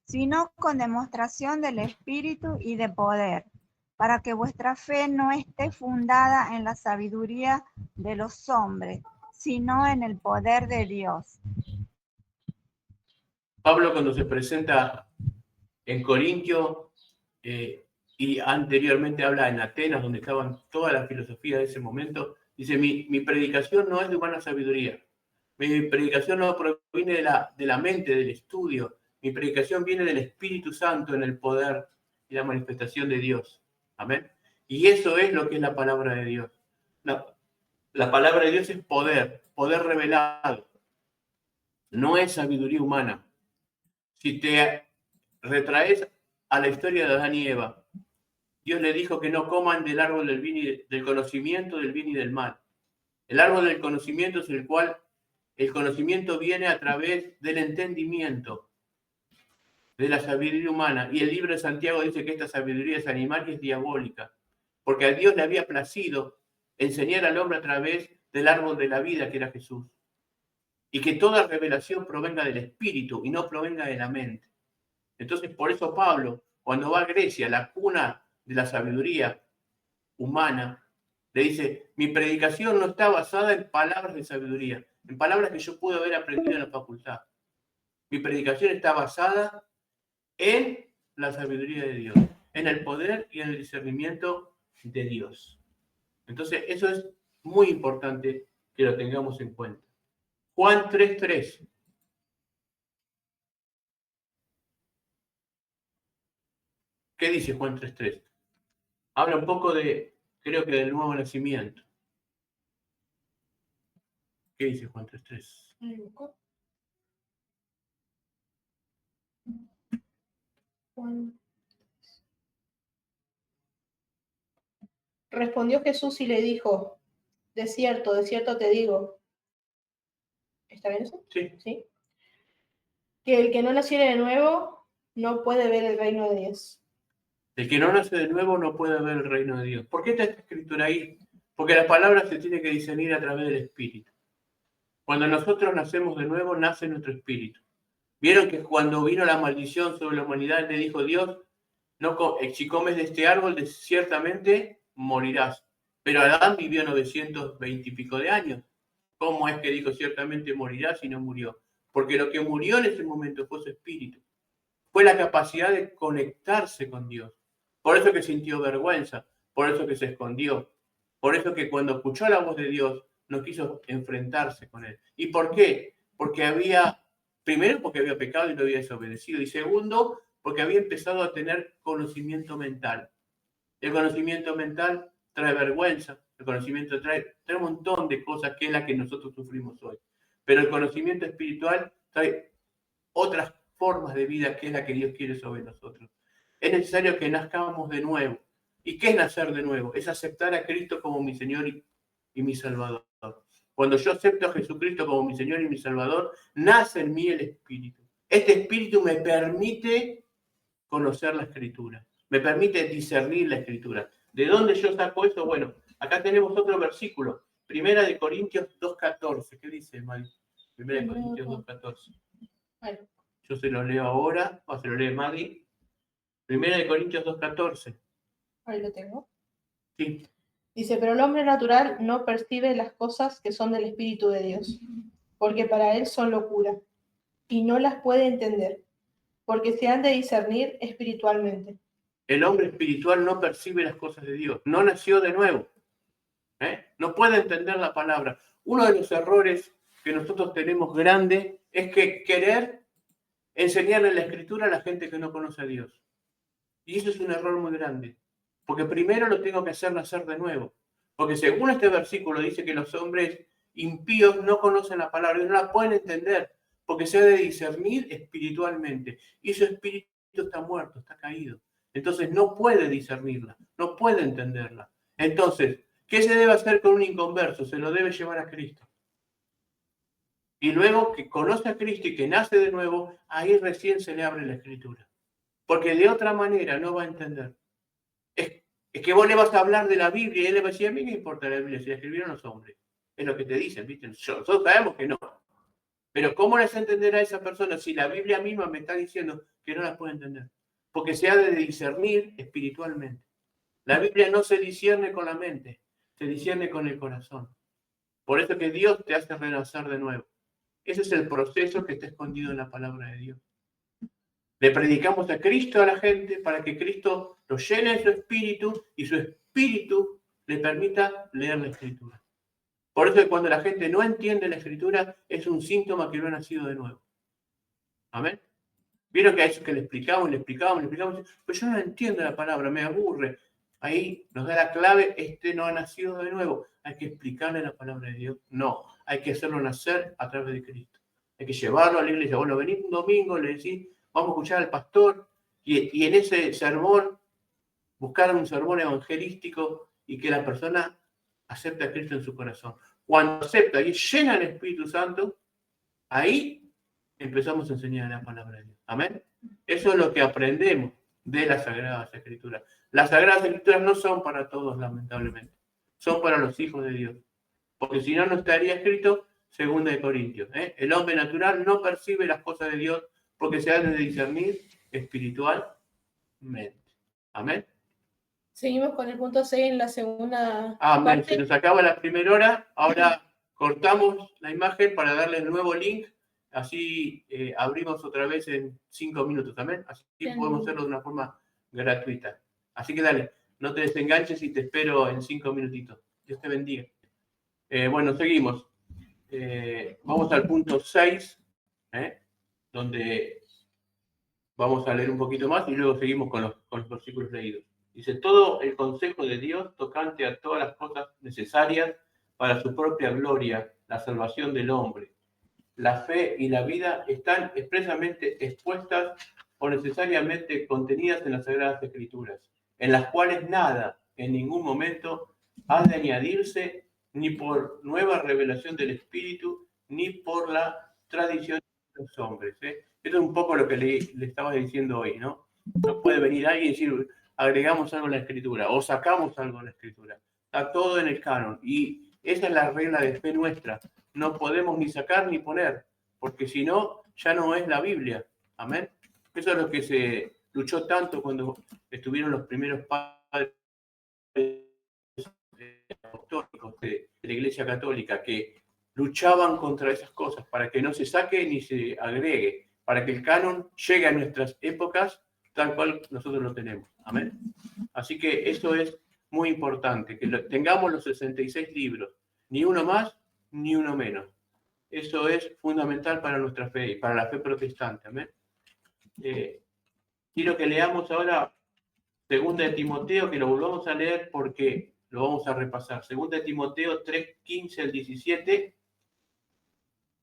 sino con demostración del Espíritu y de poder, para que vuestra fe no esté fundada en la sabiduría de los hombres, sino en el poder de Dios. Pablo, cuando se presenta en Corintio y anteriormente habla en Atenas, donde estaban toda la filosofía de ese momento, dice, mi predicación no es de humana sabiduría. Mi predicación no proviene de la mente, del estudio. Mi predicación viene del Espíritu Santo en el poder y la manifestación de Dios. Amén. Y eso es lo que es la palabra de Dios. La palabra de Dios es poder revelado. No es sabiduría humana. Si te retraes a la historia de Adán y Eva, Dios le dijo que no coman del árbol del conocimiento del bien y del mal. El árbol del conocimiento es el cual el conocimiento viene a través del entendimiento, de la sabiduría humana. Y el libro de Santiago dice que esta sabiduría es animal y es diabólica, porque a Dios le había placido enseñar al hombre a través del árbol de la vida que era Jesús. Y que toda revelación provenga del Espíritu y no provenga de la mente. Entonces, por eso Pablo, cuando va a Grecia, la cuna de la sabiduría humana, le dice, mi predicación no está basada en palabras de sabiduría, en palabras que yo pude haber aprendido en la facultad. Mi predicación está basada en la sabiduría de Dios, en el poder y en el discernimiento de Dios. Entonces, eso es muy importante que lo tengamos en cuenta. Juan 3:3. ¿Qué dice Juan 3:3? Habla un poco de, creo que del nuevo nacimiento. ¿Qué dice Juan 3:3? Respondió Jesús y le dijo, de cierto te digo. ¿Está bien eso? Sí. ¿Sí? Que el que no naciere de nuevo no puede ver el reino de Dios. El que no nace de nuevo no puede ver el reino de Dios. ¿Por qué está esta escritura ahí? Porque la palabra se tiene que discernir a través del Espíritu. Cuando nosotros nacemos de nuevo, nace nuestro espíritu. Vieron que cuando vino la maldición sobre la humanidad, le dijo Dios, no, si comes de este árbol, ciertamente morirás. Pero Adán vivió 920 y pico de años. ¿Cómo es que dijo ciertamente morirás y no murió? Porque lo que murió en ese momento fue su espíritu. Fue la capacidad de conectarse con Dios. Por eso que sintió vergüenza, por eso que se escondió, por eso que cuando escuchó la voz de Dios no quiso enfrentarse con él. ¿Y por qué? Primero porque había pecado y lo había desobedecido, y segundo porque había empezado a tener conocimiento mental. El conocimiento mental trae vergüenza, el conocimiento trae un montón de cosas que es la que nosotros sufrimos hoy. Pero el conocimiento espiritual trae otras formas de vida que es la que Dios quiere sobre nosotros. Es necesario que nazcamos de nuevo. ¿Y qué es nacer de nuevo? Es aceptar a Cristo como mi Señor y mi Salvador. Cuando yo acepto a Jesucristo como mi Señor y mi Salvador, nace en mí el Espíritu. Este Espíritu me permite conocer la Escritura, me permite discernir la Escritura. ¿De dónde yo saco eso? Bueno, acá tenemos otro versículo, 1 Corintios 2:14. ¿Qué dice, Mari? 1 Corintios 2:14. Bueno. Yo se lo leo ahora, o se lo lee Madi. 1 Corintios 2:14. Ahí lo tengo. Sí. Dice, pero el hombre natural no percibe las cosas que son del Espíritu de Dios, porque para él son locura, y no las puede entender, porque se han de discernir espiritualmente. El hombre espiritual no percibe las cosas de Dios, no nació de nuevo. No puede entender la palabra. Uno de los errores que nosotros tenemos grande es que querer enseñarle la Escritura a la gente que no conoce a Dios. Y eso es un error muy grande. Porque primero lo tengo que hacer nacer de nuevo. Porque según este versículo dice que los hombres impíos no conocen la palabra y no la pueden entender. Porque se ha de discernir espiritualmente. Y su espíritu está muerto, está caído. Entonces no puede discernirla, no puede entenderla. Entonces, ¿qué se debe hacer con un inconverso? Se lo debe llevar a Cristo. Y luego que conoce a Cristo y que nace de nuevo, ahí recién se le abre la Escritura. Porque de otra manera no va a entender. Es que vos le vas a hablar de la Biblia y él le va a decir, a mí qué importa la Biblia si la escribieron los hombres. Es lo que te dicen, ¿viste? Nosotros sabemos que no. Pero ¿cómo les entenderá a esa persona si la Biblia misma me está diciendo que no las puede entender? Porque se ha de discernir espiritualmente. La Biblia no se discierne con la mente, se discierne con el corazón. Por eso que Dios te hace renacer de nuevo. Ese es el proceso que está escondido en la palabra de Dios. Le predicamos a Cristo a la gente para que Cristo lo llene de su espíritu y su espíritu le permita leer la Escritura. Por eso que cuando la gente no entiende la Escritura es un síntoma que no ha nacido de nuevo. Amén. Vieron que a eso que le explicamos, pues yo no entiendo la palabra, me aburre. Ahí nos da la clave, no ha nacido de nuevo. Hay que explicarle la palabra de Dios. No, hay que hacerlo nacer a través de Cristo. Hay que llevarlo a la iglesia. Bueno, venís un domingo, le decís, vamos a escuchar al pastor, y en ese sermón, buscar un sermón evangelístico y que la persona acepte a Cristo en su corazón. Cuando acepta y llena el Espíritu Santo, ahí empezamos a enseñar la palabra de Dios. Amén. Eso es lo que aprendemos de las Sagradas Escrituras. Las Sagradas Escrituras no son para todos, lamentablemente. Son para los hijos de Dios. Porque si no, no estaría escrito 2 Corintios. El hombre natural no percibe las cosas de Dios porque se ha de discernir espiritualmente. Amén. Seguimos con el punto 6 en la segunda Amén. parte. Se nos acaba la primera hora. Ahora cortamos la imagen para darle el nuevo link. Así abrimos otra vez en 5 minutos. Amén. Así podemos hacerlo de una forma gratuita. Así que dale, no te desenganches y te espero en 5 minutitos. Dios te bendiga. Bueno, seguimos. Vamos al punto 6, donde vamos a leer un poquito más y luego seguimos con los versículos leídos. Dice, todo el consejo de Dios tocante a todas las cosas necesarias para su propia gloria, la salvación del hombre. La fe y la vida están expresamente expuestas o necesariamente contenidas en las Sagradas Escrituras, en las cuales nada, en ningún momento, ha de añadirse ni por nueva revelación del Espíritu, ni por la tradición de los hombres. Esto es un poco lo que le estaba diciendo hoy, ¿no? No puede venir alguien y decir, agregamos algo en la Escritura, o sacamos algo en la Escritura. Está todo en el canon, y esa es la regla de fe nuestra. No podemos ni sacar ni poner, porque si no, ya no es la Biblia. Amén. Eso es lo que se luchó tanto cuando estuvieron los primeros padres apostólicos de la Iglesia Católica, que luchaban contra esas cosas para que no se saque ni se agregue, para que el canon llegue a nuestras épocas tal cual nosotros lo tenemos. Amén. Así que eso es muy importante, que tengamos los 66 libros, ni uno más ni uno menos. Eso es fundamental para nuestra fe y para la fe protestante. Amén. Quiero que leamos ahora 2 de Timoteo, que lo volvamos a leer porque lo vamos a repasar. 2 de Timoteo 3:15 al 17.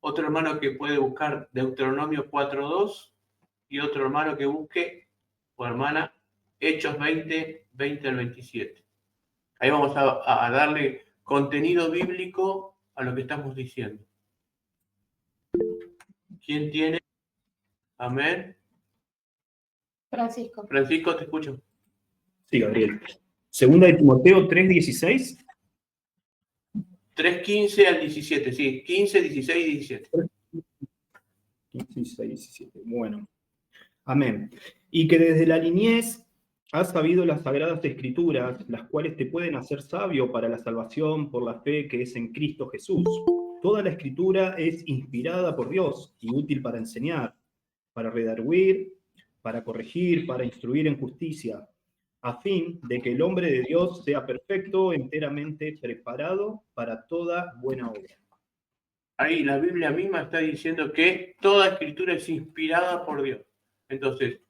Otro hermano que puede buscar Deuteronomio 4:2 y otro hermano que busque, o hermana, Hechos 20 al 27. Ahí vamos a darle contenido bíblico a lo que estamos diciendo. ¿Quién tiene? Amén. Francisco. Francisco, te escucho. Sí, Gabriel. Segunda de Timoteo 3:16. 3:15 al 17, sí. 15, 16 y 17. 15, 17. Bueno. Amén. Y que desde la niñez has sabido las sagradas escrituras, las cuales te pueden hacer sabio para la salvación por la fe que es en Cristo Jesús. Toda la escritura es inspirada por Dios y útil para enseñar, para redarguir, para corregir, para instruir en justicia, a fin de que el hombre de Dios sea perfecto, enteramente preparado para toda buena obra. Ahí la Biblia misma está diciendo que toda escritura es inspirada por Dios. Entonces,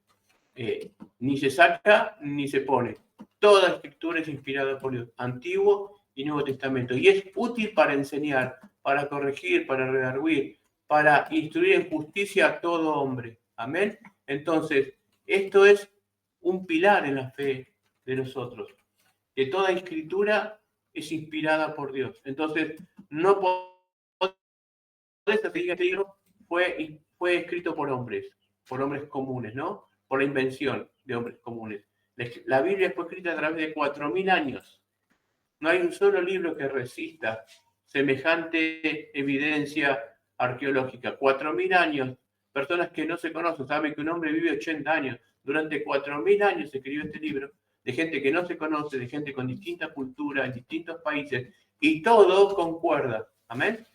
ni se saca ni se pone. Toda escritura es inspirada por Dios, Antiguo y Nuevo Testamento. Y es útil para enseñar, para corregir, para redarguir, para instruir en justicia a todo hombre. Amén. Entonces, esto es un pilar en la fe de nosotros, que toda escritura es inspirada por Dios. Entonces, no podés decir que este libro fue escrito por hombres comunes, ¿no? Por la invención de hombres comunes. La Biblia fue escrita a través de 4.000 años. No hay un solo libro que resista semejante evidencia arqueológica. 4.000 años, personas que no se conocen, saben que un hombre vive 80 años. Durante 4.000 años se escribió este libro, de gente que no se conoce, de gente con distintas culturas, en distintos países, y todo concuerda. Amén.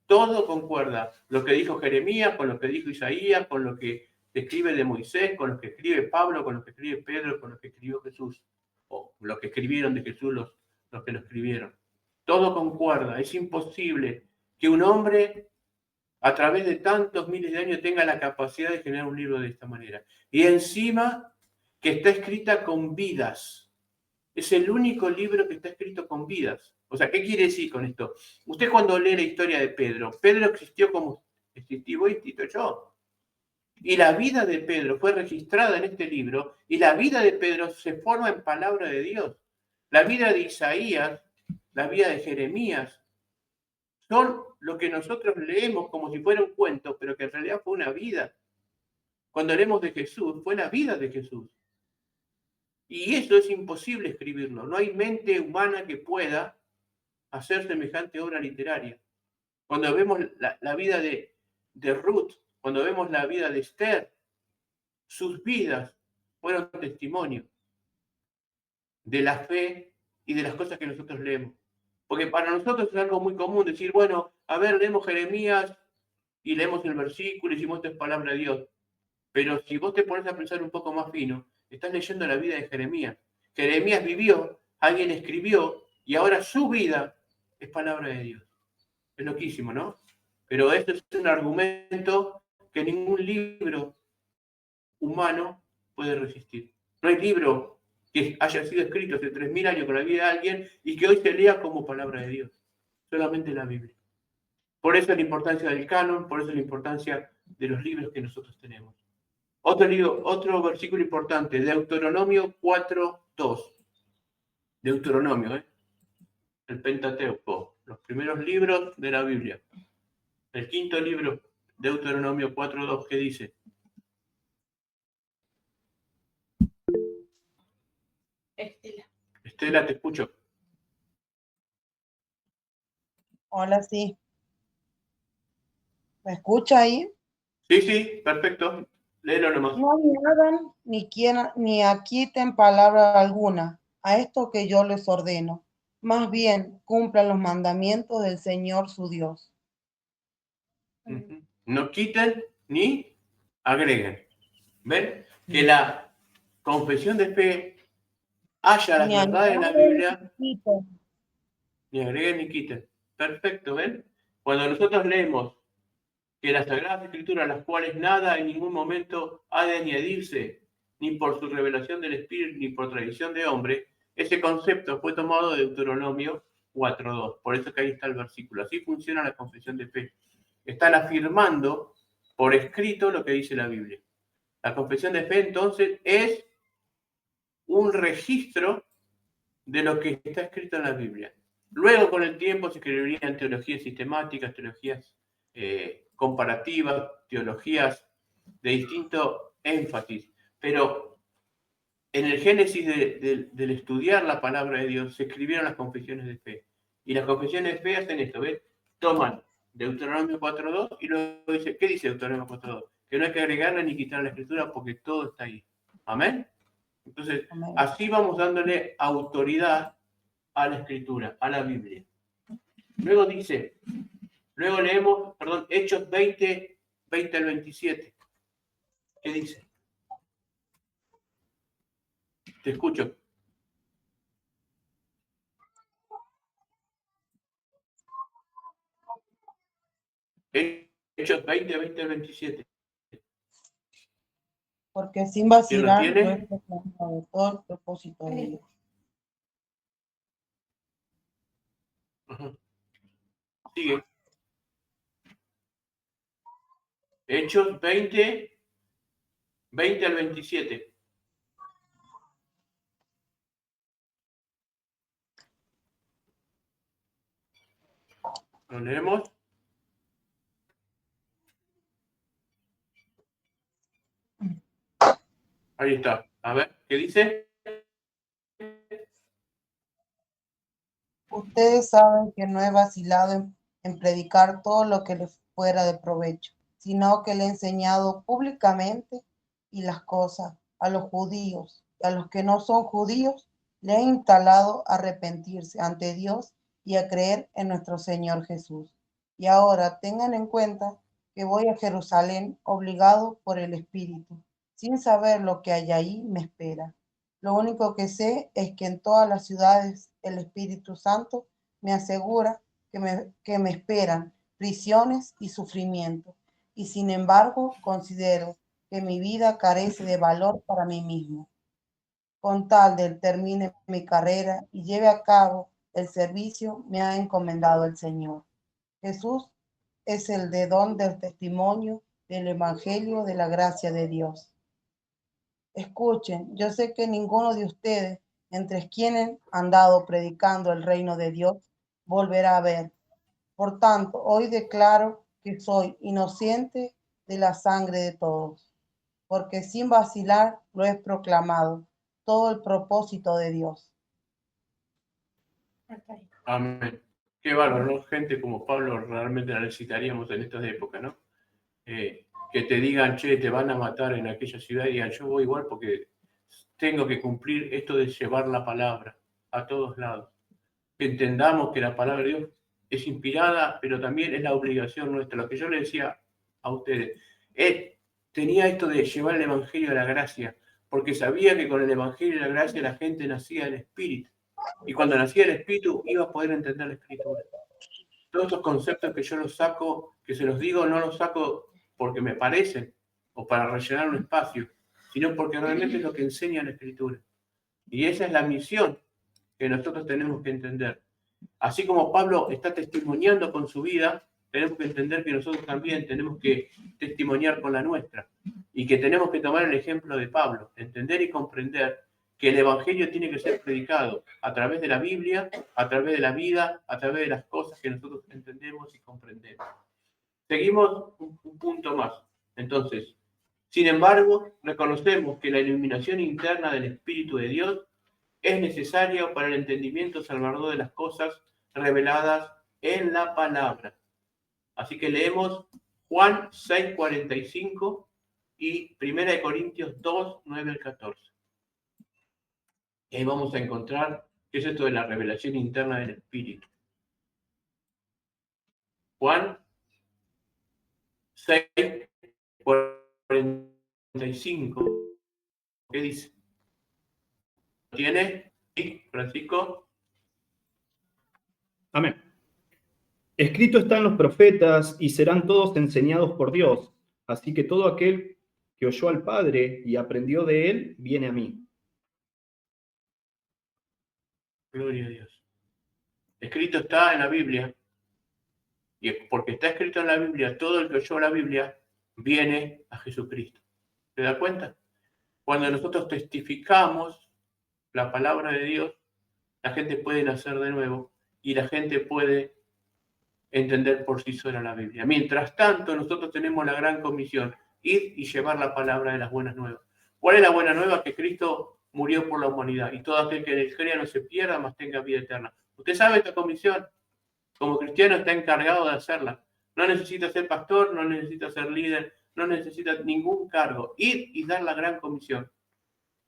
Todo concuerda. Lo que dijo Jeremías, con lo que dijo Isaías, con lo que escribe de Moisés, con lo que escribe Pablo, con lo que escribe Pedro, con lo que escribió Jesús, o lo que escribieron de Jesús los que lo escribieron. Todo concuerda. Es imposible que un hombre, a través de tantos miles de años, tenga la capacidad de generar un libro de esta manera. Y encima, que está escrita con vidas. Es el único libro que está escrito con vidas. O sea, ¿qué quiere decir con esto? Usted cuando lee la historia de Pedro, Pedro existió como existí vos y existo yo. Y la vida de Pedro fue registrada en este libro, y la vida de Pedro se forma en palabra de Dios. La vida de Isaías, la vida de Jeremías, son lo que nosotros leemos como si fuera un cuento, pero que en realidad fue una vida. Cuando leemos de Jesús, fue la vida de Jesús. Y eso es imposible escribirlo. No hay mente humana que pueda hacer semejante obra literaria. Cuando vemos la vida de Ruth, cuando vemos la vida de Esther, sus vidas fueron testimonio de la fe y de las cosas que nosotros leemos. Porque para nosotros es algo muy común decir, bueno, a ver, leemos Jeremías y leemos el versículo y decimos, esto es palabra de Dios. Pero si vos te pones a pensar un poco más fino, estás leyendo la vida de Jeremías. Jeremías vivió, alguien escribió, y ahora su vida es palabra de Dios. Es loquísimo, ¿no? Pero esto es un argumento que ningún libro humano puede resistir. No hay libro que haya sido escrito hace 3000 años con la vida de alguien y que hoy se lea como palabra de Dios. Solamente la Biblia. Por eso la importancia del canon, por eso la importancia de los libros que nosotros tenemos. Otro versículo importante, Deuteronomio 4:2. Deuteronomio, el Pentateuco, los primeros libros de la Biblia. El quinto libro, Deuteronomio 4:2, ¿qué dice? Estela, te escucho. Hola, sí. ¿Me escucha ahí? Sí, perfecto. Léelo nomás. No añadan ni quiten palabra alguna a esto que yo les ordeno. Más bien, cumplan los mandamientos del Señor su Dios. No quiten ni agreguen. ¿Ven? Que la confesión de fe haya las verdades de la Biblia. Ni agreguen ni quiten. Perfecto, ¿ven? Cuando nosotros leemos que las Sagradas Escrituras, las cuales nada en ningún momento ha de añadirse, ni por su revelación del Espíritu, ni por tradición de hombre, ese concepto fue tomado de Deuteronomio 4:2. Por eso que ahí está el versículo. Así funciona la confesión de fe. Están afirmando por escrito lo que dice la Biblia. La confesión de fe, entonces, es un registro de lo que está escrito en la Biblia. Luego, con el tiempo, se escribirían teologías sistemáticas, teologías comparativas, teologías de distinto énfasis. Pero en el génesis del estudiar la palabra de Dios, se escribieron las confesiones de fe. Y las confesiones de fe hacen esto, ¿ves? Toman Deuteronomio 4:2 y luego dice, ¿qué dice Deuteronomio 4:2? Que no hay que agregarle ni quitar la escritura porque todo está ahí. ¿Amén? Entonces, así vamos dándole autoridad a la escritura, a la Biblia. Luego leemos, Hechos 20 al 27. ¿Qué dice? Te escucho. Hechos 20 al 27. Porque sin vacilar, ¿Quién lo yo tiene? he proclamado todo el propósito de Dios. Ajá. Sigue. Hechos 20 al 27. ¿Lo leemos? Ahí está. A ver, ¿qué dice? Ustedes saben que no he vacilado en predicar todo lo que les fuera de provecho, sino que le he enseñado públicamente y las cosas a los judíos y a los que no son judíos, le he instalado a arrepentirse ante Dios y a creer en nuestro Señor Jesús. Y ahora tengan en cuenta que voy a Jerusalén obligado por el Espíritu, sin saber lo que hay ahí me espera. Lo único que sé es que en todas las ciudades el Espíritu Santo me asegura que me esperan prisiones y sufrimiento. Y sin embargo, considero que mi vida carece de valor para mí mismo. Con tal de termine mi carrera y lleve a cabo el servicio me ha encomendado el Señor. Jesús es el de don del testimonio del Evangelio de la gracia de Dios. Escuchen, yo sé que ninguno de ustedes, entre quienes han dado predicando el reino de Dios, volverá a ver, Por tanto, hoy declaro que soy inocente de la sangre de todos, porque sin vacilar lo he proclamado, todo el propósito de Dios. Hasta ahí. Amén. Qué bárbaro, ¿no? Gente como Pablo realmente la necesitaríamos en estas épocas, ¿no? Que te digan, che, te van a matar en aquella ciudad, y digan, yo voy igual porque tengo que cumplir esto de llevar la palabra a todos lados. Que entendamos que la palabra de Dios es inspirada, pero también es la obligación nuestra. Lo que yo le decía a ustedes, él tenía esto de llevar el Evangelio a la gracia, porque sabía que con el Evangelio y la gracia la gente nacía del Espíritu. Y cuando nacía el Espíritu iba a poder entender la Escritura. Todos estos conceptos que yo los saco, que se los digo, no los saco porque me parecen o para rellenar un espacio, sino porque realmente es lo que enseña la Escritura. Y esa es la misión que nosotros tenemos que entender. Así como Pablo está testimoniando con su vida, tenemos que entender que nosotros también tenemos que testimoniar con la nuestra y que tenemos que tomar el ejemplo de Pablo, entender y comprender que el Evangelio tiene que ser predicado a través de la Biblia, a través de la vida, a través de las cosas que nosotros entendemos y comprendemos. Seguimos un punto más. Entonces, sin embargo, reconocemos que la iluminación interna del Espíritu de Dios es necesaria para el entendimiento salvador de las cosas reveladas en la palabra. Así que leemos Juan 6:45 y 1 Corintios 2, 9 al 14. Y ahí vamos a encontrar qué es esto de la revelación interna del Espíritu. Juan 6:45. ¿Qué dice? ¿Tiene? ¿Sí, Francisco? Amén. Escrito están los profetas y serán todos enseñados por Dios. Así que todo aquel que oyó al Padre y aprendió de él, viene a mí. Gloria a Dios. Escrito está en la Biblia. Y porque está escrito en la Biblia, todo el que oyó la Biblia viene a Jesucristo. ¿Se da cuenta? Cuando nosotros testificamos la palabra de Dios, la gente puede nacer de nuevo y la gente puede entender por sí sola la Biblia. Mientras tanto, nosotros tenemos la gran comisión, ir y llevar la palabra de las buenas nuevas. ¿Cuál es la buena nueva? Que Cristo murió por la humanidad y todo aquel que en él crea no se pierda, mas tenga vida eterna. ¿Usted sabe esta comisión? Como cristiano está encargado de hacerla. No necesita ser pastor, no necesita ser líder, no necesita ningún cargo. Ir y dar la gran comisión.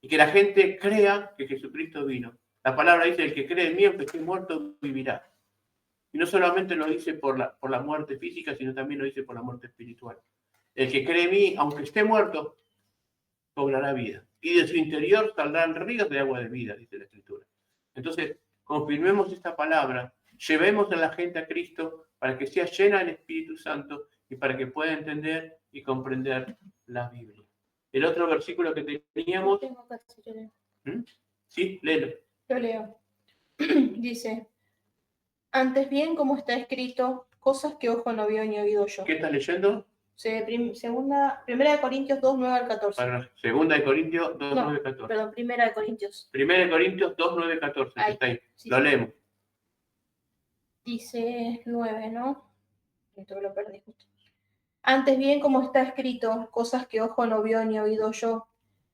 Y que la gente crea que Jesucristo vino. La palabra dice, el que cree en mí, aunque esté muerto, vivirá. Y no solamente lo dice por la muerte física, sino también lo dice por la muerte espiritual. El que cree en mí, aunque esté muerto, cobrará vida. Y de su interior saldrán ríos de agua de vida, dice la Escritura. Entonces, confirmemos esta palabra, llevemos a la gente a Cristo para que sea llena del Espíritu Santo y para que pueda entender y comprender la Biblia. El otro versículo que teníamos... Sí, léelo. Lo leo. Dice, antes bien, como está escrito, cosas que ojo no vio ni oído yo. ¿Qué estás leyendo? Primera de Corintios 2, 9 al 14. Para segunda de Corintios 2, 9, 14. Perdón, Primera de Corintios. Primera de Corintios 2, 9, 14. Ahí, está ahí. sí, Lo leemos. Dice 9, ¿no? Esto lo perdí justo. Antes bien, como está escrito, cosas que ojo no vio ni oído yo,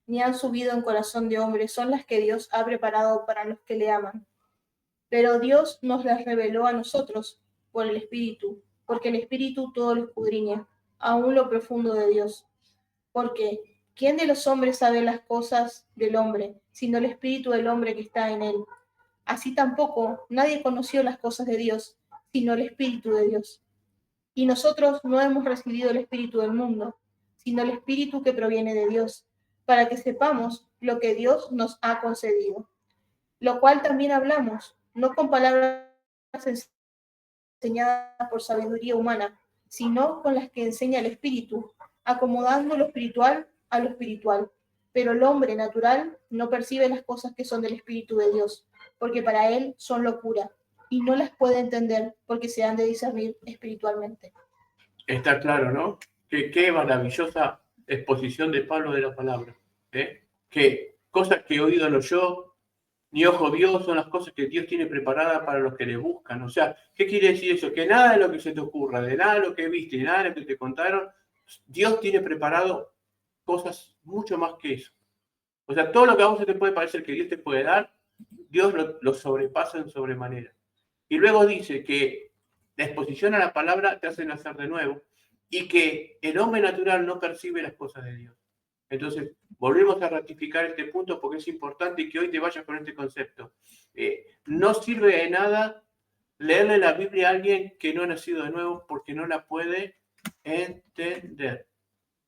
ni han subido en corazón de hombre, son las que Dios ha preparado para los que le aman. Pero Dios nos las reveló a nosotros por el Espíritu, porque el Espíritu todo lo escudriña, aún lo profundo de Dios. Porque, ¿quién de los hombres sabe las cosas del hombre, sino el Espíritu del hombre que está en él? Así tampoco nadie conoció las cosas de Dios, sino el Espíritu de Dios. Y nosotros no hemos recibido el Espíritu del mundo, sino el Espíritu que proviene de Dios, para que sepamos lo que Dios nos ha concedido. Lo cual también hablamos, no con palabras enseñadas por sabiduría humana, sino con las que enseña el Espíritu, acomodando lo espiritual a lo espiritual. Pero el hombre natural no percibe las cosas que son del Espíritu de Dios, porque para él son locura, y no las puede entender porque se han de discernir espiritualmente. Está claro, ¿no? Qué maravillosa exposición de Pablo de la palabra. Que cosas que he oído no yo, ni ojo vio son las cosas que Dios tiene preparadas para los que le buscan. O sea, ¿qué quiere decir eso? Que nada de lo que se te ocurra, de nada de lo que viste, de nada de lo que te contaron, Dios tiene preparado cosas mucho más que eso. O sea, todo lo que a vos se te puede parecer que Dios te puede dar, Dios lo sobrepasa en sobremanera. Y luego dice que la exposición a la palabra te hace nacer de nuevo y que el hombre natural no percibe las cosas de Dios. Entonces, volvemos a ratificar este punto porque es importante que hoy te vayas con este concepto. No sirve de nada leerle la Biblia a alguien que no ha nacido de nuevo porque no la puede entender.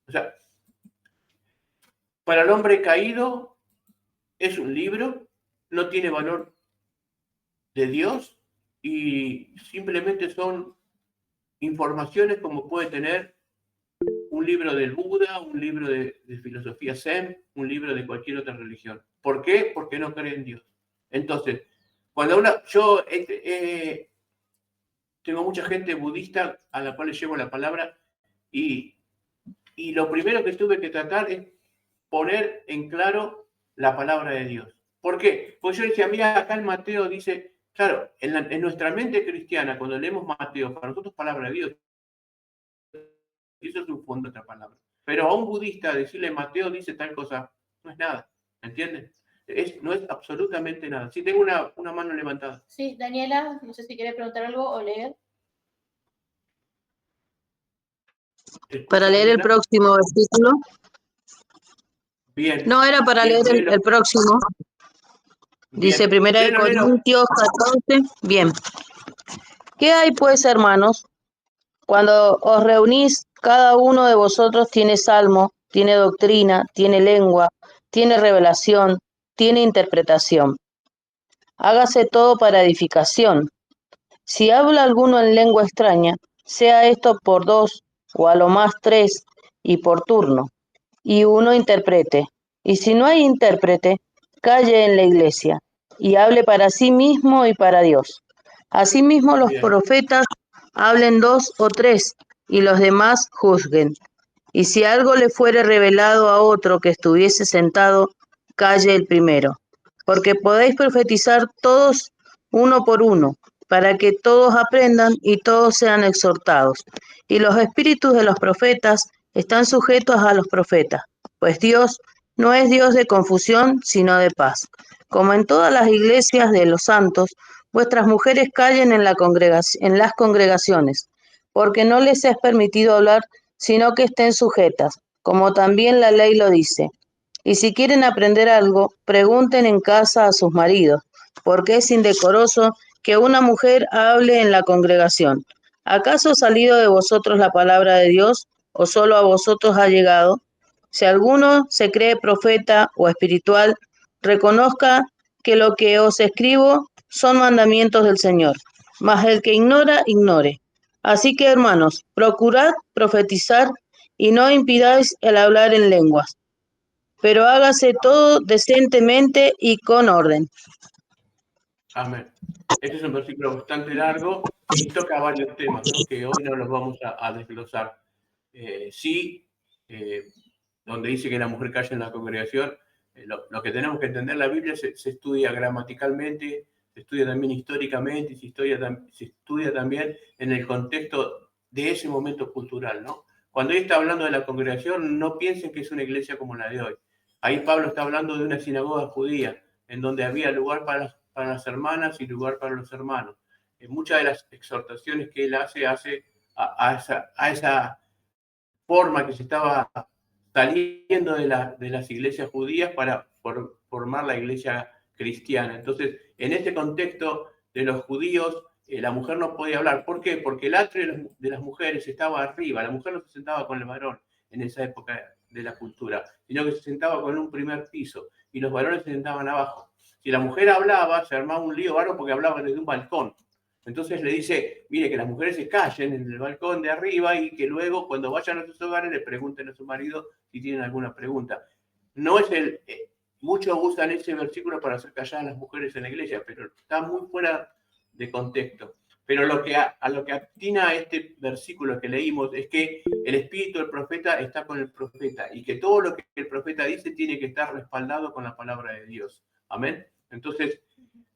O sea, para el hombre caído es un libro, no tiene valor de Dios y simplemente son informaciones como puede tener un libro del Buda, un libro de filosofía Zen, un libro de cualquier otra religión. ¿Por qué? Porque no creen en Dios. Entonces, cuando yo tengo mucha gente budista a la cual le llevo la palabra y lo primero que tuve que tratar es poner en claro la palabra de Dios. ¿Por qué? Pues yo decía, mira, acá en Mateo dice, claro, en nuestra mente cristiana, cuando leemos Mateo, para nosotros palabra de Dios, eso es un fondo de otra palabra. Pero a un budista decirle Mateo dice tal cosa, no es nada, ¿entienden? No es absolutamente nada. Sí, tengo una mano levantada. Sí, Daniela, no sé si quiere preguntar algo o leer. Para leer el próximo versículo. Bien. No, era para leer el próximo. Dice Bien. 1 Corintios 14. Bien. ¿Qué hay pues, hermanos? Cuando os reunís, cada uno de vosotros tiene salmo, tiene doctrina, tiene lengua, tiene revelación, tiene interpretación. Hágase todo para edificación. Si habla alguno en lengua extraña, sea esto por 2 o a lo más 3 y por turno, y uno interprete. Y si no hay intérprete, calle en la iglesia y hable para sí mismo y para Dios. Asimismo los profetas hablen 2 o 3 y los demás juzguen. Y si algo le fuere revelado a otro que estuviese sentado, calle el primero. Porque podéis profetizar todos uno por uno, para que todos aprendan y todos sean exhortados. Y los espíritus de los profetas están sujetos a los profetas, pues Dios no es Dios de confusión, sino de paz. Como en todas las iglesias de los santos, vuestras mujeres callen en las congregaciones, porque no les es permitido hablar, sino que estén sujetas, como también la ley lo dice. Y si quieren aprender algo, pregunten en casa a sus maridos, porque es indecoroso que una mujer hable en la congregación. ¿Acaso ha salido de vosotros la palabra de Dios, o solo a vosotros ha llegado? Si alguno se cree profeta o espiritual, reconozca que lo que os escribo son mandamientos del Señor. Mas el que ignora, ignore. Así que, hermanos, procurad profetizar y no impidáis el hablar en lenguas, pero hágase todo decentemente y con orden. Amén. Este es un versículo bastante largo y toca varios temas, ¿no? Que hoy no los vamos a desglosar. Donde dice que la mujer calla en la congregación, lo que tenemos que entender, la Biblia se estudia gramaticalmente, se estudia también históricamente, se estudia también en el contexto de ese momento cultural, ¿no? Cuando él está hablando de la congregación, no piensen que es una iglesia como la de hoy. Ahí Pablo está hablando de una sinagoga judía, en donde había lugar para las hermanas y lugar para los hermanos. En muchas de las exhortaciones que él hace a esa forma que se estaba saliendo de las iglesias judías para formar la iglesia cristiana. Entonces, en este contexto de los judíos, la mujer no podía hablar. ¿Por qué? Porque el atrio de las mujeres estaba arriba. La mujer no se sentaba con el varón en esa época de la cultura, sino que se sentaba con un primer piso y los varones se sentaban abajo. Si la mujer hablaba, se armaba un lío bárbaro porque hablaba desde un balcón. Entonces le dice, mire, que las mujeres se callen en el balcón de arriba y que luego cuando vayan a sus hogares le pregunten a su marido si tienen alguna pregunta. No es muchos usan ese versículo para hacer callar a las mujeres en la iglesia, pero está muy fuera de contexto. Pero a lo que atina este versículo que leímos es que el espíritu del profeta está con el profeta y que todo lo que el profeta dice tiene que estar respaldado con la palabra de Dios. Amén. Entonces,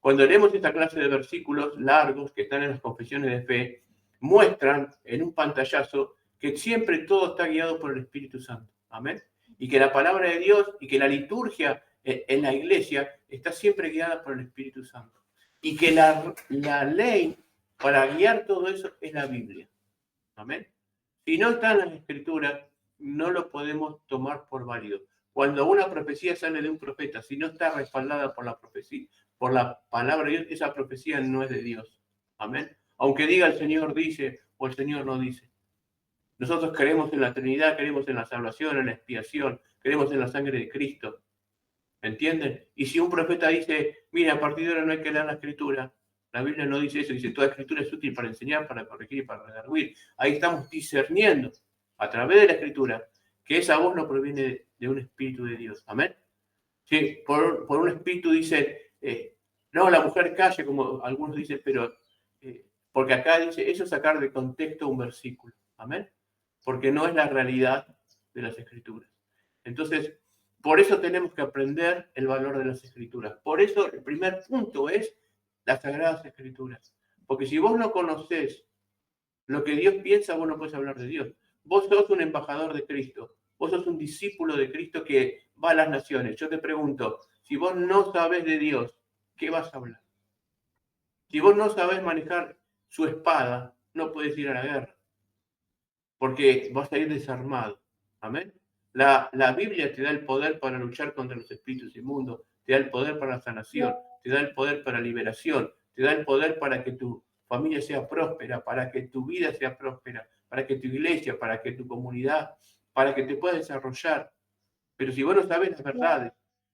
cuando leemos esta clase de versículos largos que están en las confesiones de fe, muestran en un pantallazo que siempre todo está guiado por el Espíritu Santo. Amén. Y que la palabra de Dios y que la liturgia en la iglesia está siempre guiada por el Espíritu Santo. Y que la ley para guiar todo eso es la Biblia. Amén. Si no está en las Escrituras, no lo podemos tomar por válido. Cuando una profecía sale de un profeta, si no está respaldada por la profecía, por la palabra de Dios, esa profecía no es de Dios. Amén. Aunque diga el Señor dice o el Señor no dice. Nosotros creemos en la Trinidad, creemos en la salvación, en la expiación, creemos en la sangre de Cristo. ¿Entienden? Y si un profeta dice, mira, a partir de ahora no hay que leer la Escritura, la Biblia no dice eso, dice, toda Escritura es útil para enseñar, para corregir y para redarguir. Ahí estamos discerniendo a través de la Escritura que esa voz no proviene de un espíritu de Dios. Amén. Sí, por un espíritu dice, no, la mujer calle, como algunos dicen, pero porque acá dice, eso es sacar de contexto un versículo. Amén. Porque no es la realidad de las Escrituras. Entonces, por eso tenemos que aprender el valor de las Escrituras. Por eso el primer punto es las Sagradas Escrituras. Porque si vos no conocés lo que Dios piensa, vos no podés hablar de Dios. Vos sos un embajador de Cristo. Vos sos un discípulo de Cristo que va a las naciones. Yo te pregunto, si vos no sabés de Dios, ¿qué vas a hablar? Si vos no sabés manejar su espada, no podés ir a la guerra. Porque vas a ir desarmado. Amén. La Biblia te da el poder para luchar contra los espíritus inmundos, te da el poder para la sanación, te da el poder para la liberación, te da el poder para que tu familia sea próspera, para que tu vida sea próspera, para que tu iglesia, para que tu comunidad, para que te puedas desarrollar. Pero si vos no sabes las verdades,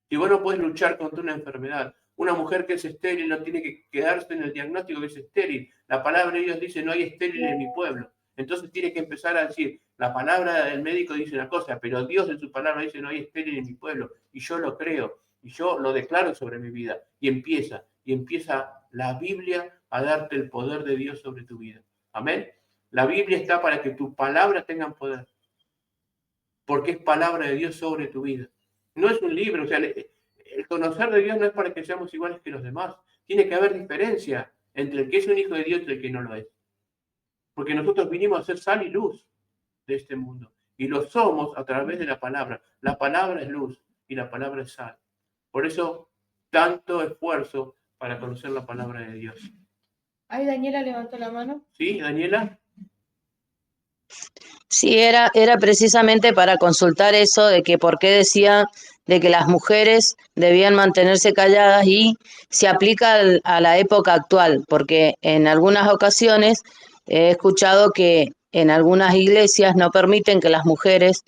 si vos no podés luchar contra una enfermedad, una mujer que es estéril no tiene que quedarse en el diagnóstico que es estéril. La palabra de Dios dice, no hay estéril en mi pueblo. Entonces tiene que empezar a decir, la palabra del médico dice una cosa, pero Dios en su palabra dice, no hay estéril en mi pueblo. Y yo lo creo, y yo lo declaro sobre mi vida. Y empieza la Biblia a darte el poder de Dios sobre tu vida. Amén. La Biblia está para que tus palabras tengan poder. Porque es palabra de Dios sobre tu vida. No es un libro, o sea, el conocer de Dios no es para que seamos iguales que los demás. Tiene que haber diferencia entre el que es un hijo de Dios y el que no lo es. Porque nosotros vinimos a ser sal y luz de este mundo. Y lo somos a través de la palabra. La palabra es luz y la palabra es sal. Por eso, tanto esfuerzo para conocer la palabra de Dios. Ahí Daniela levantó la mano. ¿Sí, Daniela? Sí, era precisamente para consultar eso de que por qué decía de que las mujeres debían mantenerse calladas y se aplica a la época actual, porque en algunas ocasiones he escuchado que en algunas iglesias no permiten que las mujeres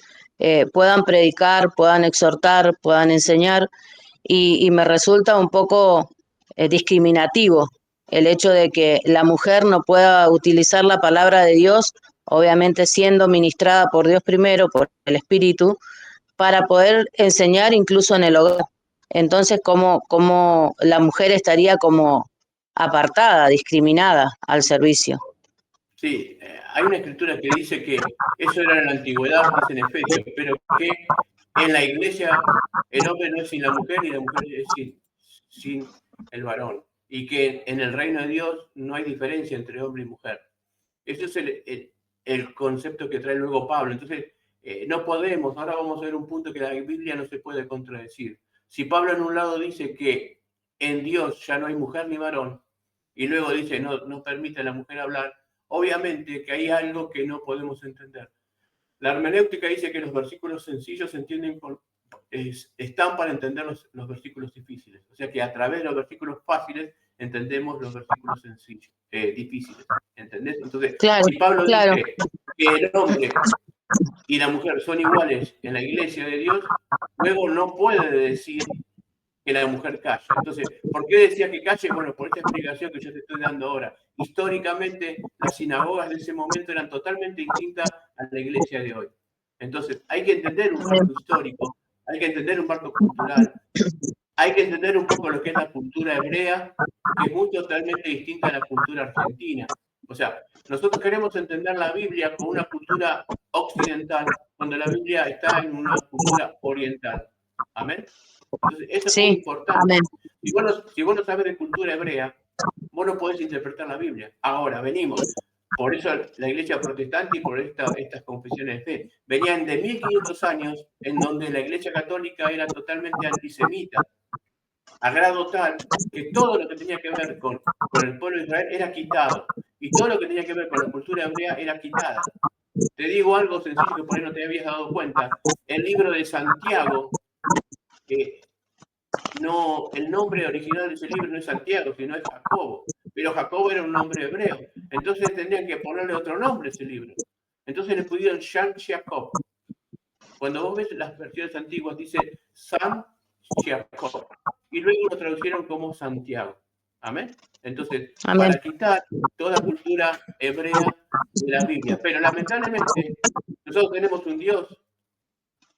puedan predicar, puedan exhortar, puedan enseñar, y me resulta un poco discriminativo el hecho de que la mujer no pueda utilizar la palabra de Dios, obviamente siendo ministrada por Dios primero, por el Espíritu, para poder enseñar incluso en el hogar. Entonces, ¿cómo la mujer estaría como apartada, discriminada al servicio? Sí, hay una escritura que dice que eso era en la antigüedad, dice en Efesios, pero que en la iglesia el hombre no es sin la mujer y la mujer es sin el varón. Y que en el reino de Dios no hay diferencia entre hombre y mujer. Ese es el concepto que trae luego Pablo. Entonces, no podemos, ahora vamos a ver un punto que la Biblia no se puede contradecir. Si Pablo en un lado dice que en Dios ya no hay mujer ni varón, y luego dice no permite a la mujer hablar, obviamente que hay algo que no podemos entender. La hermenéutica dice que los versículos sencillos se entienden están para entender los versículos difíciles. O sea que a través de los versículos fáciles entendemos los versículos sencillos, difíciles. ¿Entendés? Entonces, Claro, si Pablo claro. dice que el hombre y la mujer son iguales en la iglesia de Dios, luego no puede decir que la mujer calle. Entonces, ¿por qué decía que calle? Bueno, por esta explicación que yo te estoy dando ahora. Históricamente, las sinagogas de ese momento eran totalmente distintas a la iglesia de hoy. Entonces, hay que entender un marco histórico, hay que entender un marco cultural, hay que entender un poco lo que es la cultura hebrea, que es muy totalmente distinta a la cultura argentina. O sea, nosotros queremos entender la Biblia con una cultura occidental, cuando la Biblia está en una cultura oriental. Amén. Entonces, eso es muy Sí, importante. amén. Si vos no sabes de cultura hebrea, vos no podés interpretar la Biblia. Ahora, venimos. Por eso la iglesia protestante y por estas confesiones de fe venían de 1500 años en donde la iglesia católica era totalmente antisemita, a grado tal que todo lo que tenía que ver con el pueblo de Israel era quitado y todo lo que tenía que ver con la cultura hebrea era quitada. Te digo algo sencillo que por ahí no te habías dado cuenta. El libro de Santiago, no, el nombre original de ese libro no es Santiago, sino es Jacobo. Pero Jacobo era un nombre hebreo. Entonces tendrían que ponerle otro nombre a ese libro. Entonces le pusieron Shan Jacob. Cuando vos ves las versiones antiguas, dice San Jacob. Y luego lo traducieron como Santiago. Amén. Entonces, Amén. para quitar toda cultura hebrea de la Biblia. Pero lamentablemente, nosotros tenemos un Dios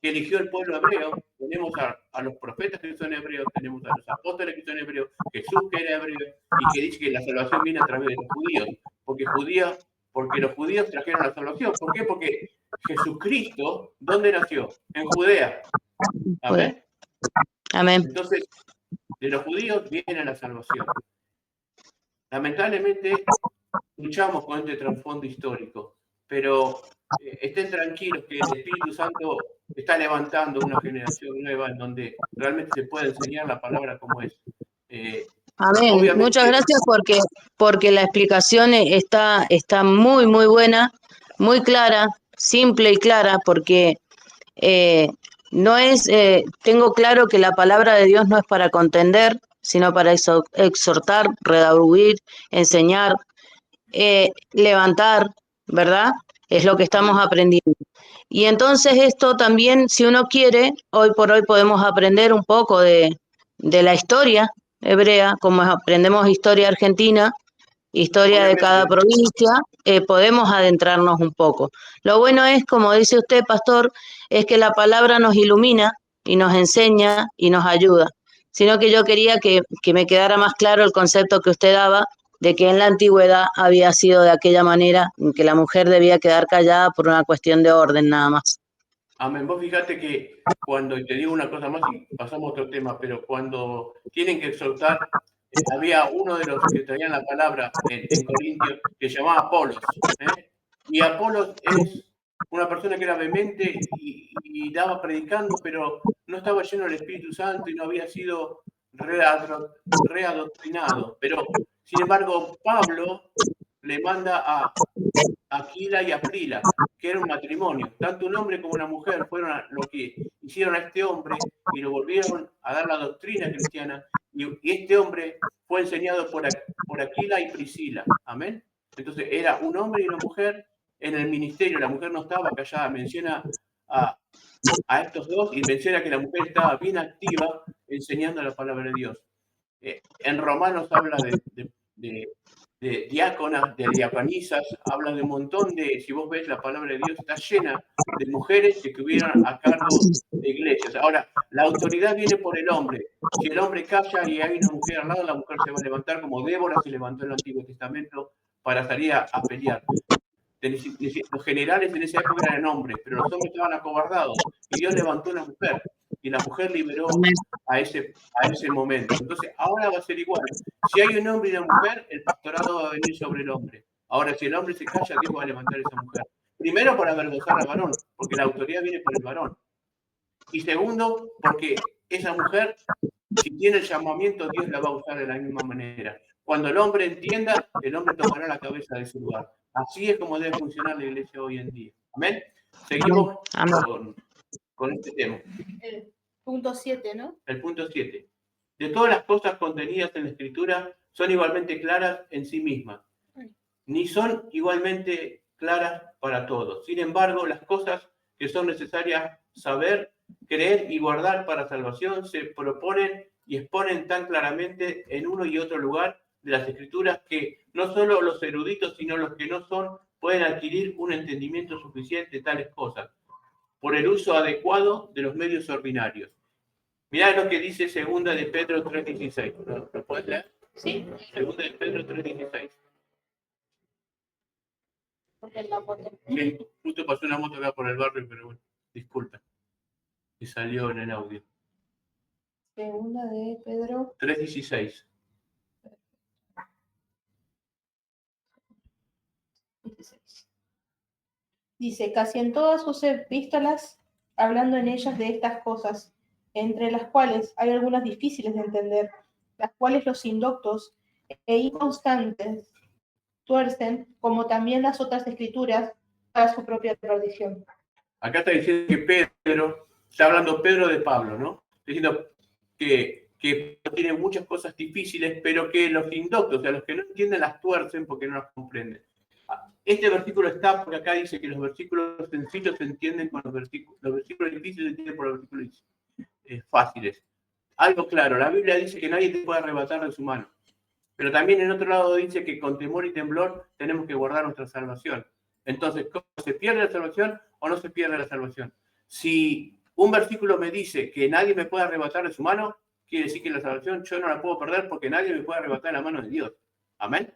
que eligió el pueblo hebreo, tenemos a los profetas que son hebreos, tenemos a los apóstoles que son hebreos, Jesús que era hebreo, y que dice que la salvación viene a través de los judíos, porque los judíos trajeron la salvación. ¿Por qué? Porque Jesucristo, ¿dónde nació? En Judea. ¿Amén? Amén. Entonces, de los judíos viene la salvación. Lamentablemente, luchamos con este trasfondo histórico, pero estén tranquilos que el Espíritu Santo está levantando una generación nueva en donde realmente se puede enseñar la palabra como es. Amén. Obviamente, Muchas gracias porque la explicación está muy, muy buena, muy clara, simple y clara, porque no es, tengo claro que la palabra de Dios no es para contender, sino para exhortar, redarguir, enseñar, levantar, ¿verdad? Es lo que estamos aprendiendo. Y entonces esto también, si uno quiere, hoy por hoy podemos aprender un poco de la historia hebrea, como aprendemos historia argentina, historia de cada obviamente, provincia, podemos adentrarnos un poco. Lo bueno es, como dice usted, pastor, es que la palabra nos ilumina y nos enseña y nos ayuda, sino que yo quería que me quedara más claro el concepto que usted daba de que en la antigüedad había sido de aquella manera, que la mujer debía quedar callada por una cuestión de orden nada más. amén. Vos fíjate que cuando, y te digo una cosa más y pasamos a otro tema, pero cuando tienen que exhortar, había uno de los que traían la palabra en Corintios que se llamaba Apolos. Y Apolos es una persona que era vehemente y daba predicando, pero no estaba lleno del Espíritu Santo y no había sido readoctrinado. Pero, sin embargo, Pablo le manda a Aquila y Aprila, que era un matrimonio. Tanto un hombre como una mujer fueron lo que hicieron a este hombre y lo volvieron a dar la doctrina cristiana. Y este hombre fue enseñado por Aquila y Priscila. Amén. Entonces era un hombre y una mujer en el ministerio. La mujer no estaba callada. Menciona a estos dos y menciona que la mujer estaba bien activa enseñando la palabra de Dios. En Romanos habla de diáconas, de diaconisas, habla de un montón de, si vos ves la palabra de Dios, está llena de mujeres que estuvieron a cargo de iglesias. Ahora, la autoridad viene por el hombre. Si el hombre calla y hay una mujer al lado, la mujer se va a levantar como Débora se levantó en el Antiguo Testamento para salir a pelear. Los generales en esa época eran hombres, pero los hombres estaban acobardados y Dios levantó a una mujer y la mujer liberó a ese momento. Entonces, ahora va a ser igual. Si hay un hombre y una mujer, el pastorado va a venir sobre el hombre. Ahora, si el hombre se calla, Dios va a levantar a esa mujer. Primero, para avergonzar al varón, porque la autoridad viene por el varón. Y segundo, porque esa mujer, si tiene el llamamiento, Dios la va a usar de la misma manera. Cuando el hombre entienda, el hombre tomará la cabeza de su lugar. Así es como debe funcionar la iglesia hoy en día. Amén. Seguimos con este tema. El punto 7, ¿no? El punto 7. De todas las cosas contenidas en la Escritura son igualmente claras en sí mismas, ni son igualmente claras para todos. Sin embargo, las cosas que son necesarias saber, creer y guardar para salvación se proponen y exponen tan claramente en uno y otro lugar de las Escrituras que no solo los eruditos, sino los que no son, pueden adquirir un entendimiento suficiente de tales cosas por el uso adecuado de los medios ordinarios. Mirá lo que dice segunda de Pedro 3:16. ¿Lo puedes leer? Sí. Segunda de Pedro 3:16. Porque la foto. Sí, justo pasó una moto acá por el barrio, pero bueno, disculpa. Y salió en el audio. Segunda de Pedro 3:16. 16. Dice, casi en todas sus epístolas, hablando en ellas de estas cosas, entre las cuales hay algunas difíciles de entender, las cuales los indoctos e inconstantes tuercen, como también las otras escrituras, para su propia perdición. Acá está diciendo que Pedro, está hablando Pedro de Pablo, ¿no? Diciendo que tiene muchas cosas difíciles, pero que los indoctos, o sea, los que no entienden, las tuercen porque no las comprenden. Este versículo está porque acá dice que los versículos sencillos se entienden con los versículos difíciles se entienden por los versículos fáciles. Algo claro, la Biblia dice que nadie te puede arrebatar de su mano, pero también en otro lado dice que con temor y temblor tenemos que guardar nuestra salvación. Entonces, ¿cómo se pierde la salvación o no se pierde la salvación? Si un versículo me dice que nadie me puede arrebatar de su mano, quiere decir que la salvación yo no la puedo perder porque nadie me puede arrebatar de la mano de Dios. Amén.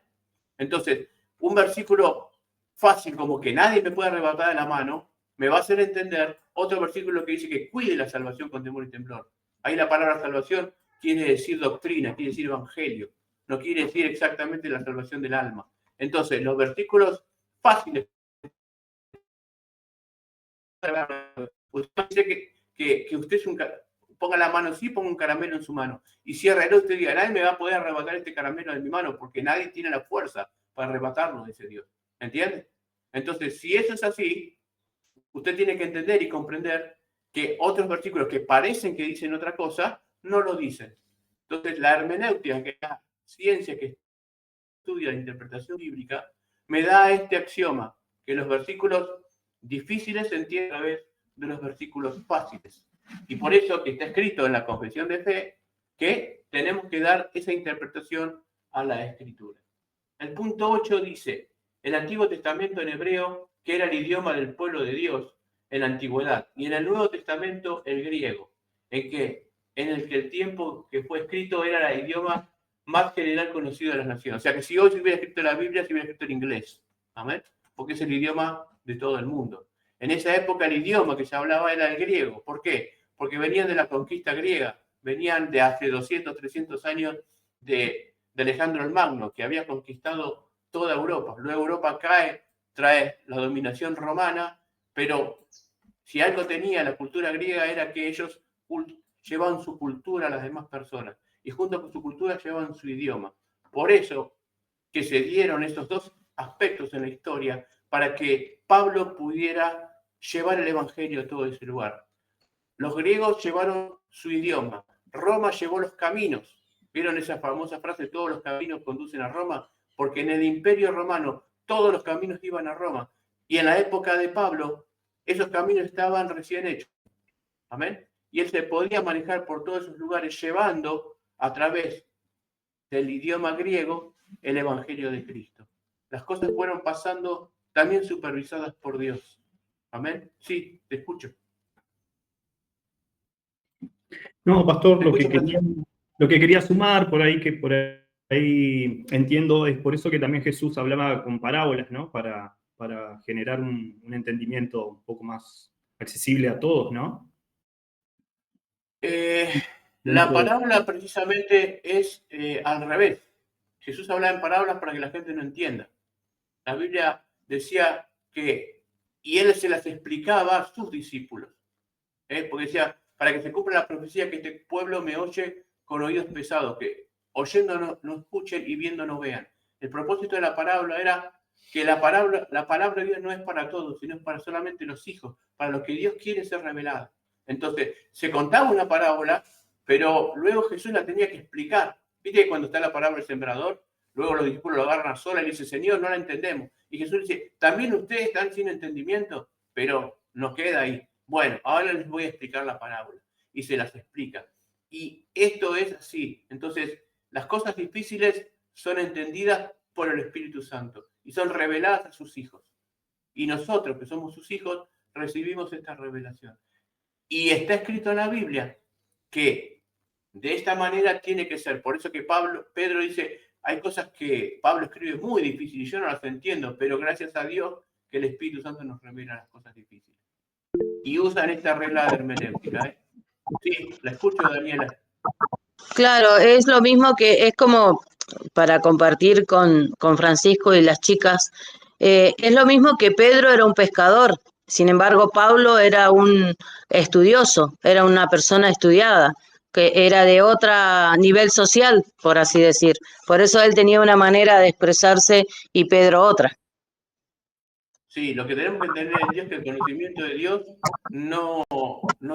Entonces, un versículo fácil como que nadie me puede arrebatar de la mano, me va a hacer entender otro versículo que dice que cuide la salvación con temor y temblor. Ahí la palabra salvación quiere decir doctrina, quiere decir evangelio, no quiere decir exactamente la salvación del alma. Entonces, los versículos fáciles, usted dice que usted es ponga la mano así, ponga un caramelo en su mano y cierra el usted diga, nadie me va a poder arrebatar este caramelo de mi mano porque nadie tiene la fuerza para arrebatarlo, dice Dios. ¿Entiende? Entonces, si eso es así, usted tiene que entender y comprender que otros versículos que parecen que dicen otra cosa, no lo dicen. Entonces, la hermenéutica, que es la ciencia que estudia la interpretación bíblica, me da este axioma, que los versículos difíciles se entienden a través de los versículos fáciles. Y por eso que está escrito en la Confesión de Fe que tenemos que dar esa interpretación a la Escritura. El punto 8 dice, el Antiguo Testamento en hebreo, que era el idioma del pueblo de Dios en la antigüedad, y en el Nuevo Testamento el griego, en el que el tiempo que fue escrito era el idioma más general conocido de las naciones. O sea que si hoy se hubiera escrito la Biblia, se hubiera escrito en inglés. ¿Amén? Porque es el idioma de todo el mundo. En esa época el idioma que se hablaba era el griego. ¿Por qué? Porque venían de la conquista griega, venían de hace 200, 300 años de Alejandro el Magno, que había conquistado toda Europa. Luego Europa cae, trae la dominación romana, pero si algo tenía la cultura griega era que ellos llevaban su cultura a las demás personas y junto con su cultura llevaban su idioma. Por eso que se dieron estos dos aspectos en la historia para que Pablo pudiera llevar el evangelio a todo ese lugar. Los griegos llevaron su idioma, Roma llevó los caminos. ¿Vieron esa famosa frase, todos los caminos conducen a Roma? Porque en el Imperio Romano todos los caminos iban a Roma. Y en la época de Pablo, esos caminos estaban recién hechos. ¿Amén? Y él se podía manejar por todos esos lugares llevando a través del idioma griego el Evangelio de Cristo. Las cosas fueron pasando también supervisadas por Dios. ¿Amén? Sí, te escucho. No, pastor, lo que quería sumar por ahí, que por ahí entiendo, es por eso que también Jesús hablaba con parábolas, ¿no? Para generar un entendimiento un poco más accesible a todos, ¿no? La parábola precisamente es al revés. Jesús hablaba en parábolas para que la gente no entienda. La Biblia decía que, y él se las explicaba a sus discípulos, porque decía, para que se cumpla la profecía que este pueblo me oye con oídos pesados, que oyendo no escuchen y viendo no vean. El propósito de la parábola era que la palabra de Dios no es para todos, sino es para solamente los hijos, para los que Dios quiere ser revelado. Entonces, se contaba una parábola, pero luego Jesús la tenía que explicar. ¿Viste que cuando está la parábola del sembrador, luego los discípulos lo agarran a sola y le dicen, Señor, no la entendemos? Y Jesús dice, también ustedes están sin entendimiento, pero nos queda ahí. Bueno, ahora les voy a explicar la parábola. Y se las explica. Y esto es así. Entonces, las cosas difíciles son entendidas por el Espíritu Santo y son reveladas a sus hijos. Y nosotros, que somos sus hijos, recibimos esta revelación. Y está escrito en la Biblia que de esta manera tiene que ser. Por eso que Pedro dice, hay cosas que Pablo escribe muy difíciles y yo no las entiendo, pero gracias a Dios que el Espíritu Santo nos revela las cosas difíciles. Y usan esta regla de hermenéutica. Sí, la escucho, Daniela. Claro, es lo mismo que, es como para compartir con Francisco y las chicas, es lo mismo que Pedro era un pescador, sin embargo Pablo era un estudioso, era una persona estudiada, que era de otro nivel social, por así decir. Por eso él tenía una manera de expresarse y Pedro otra. Sí, lo que tenemos que entender en Dios es que el conocimiento de Dios no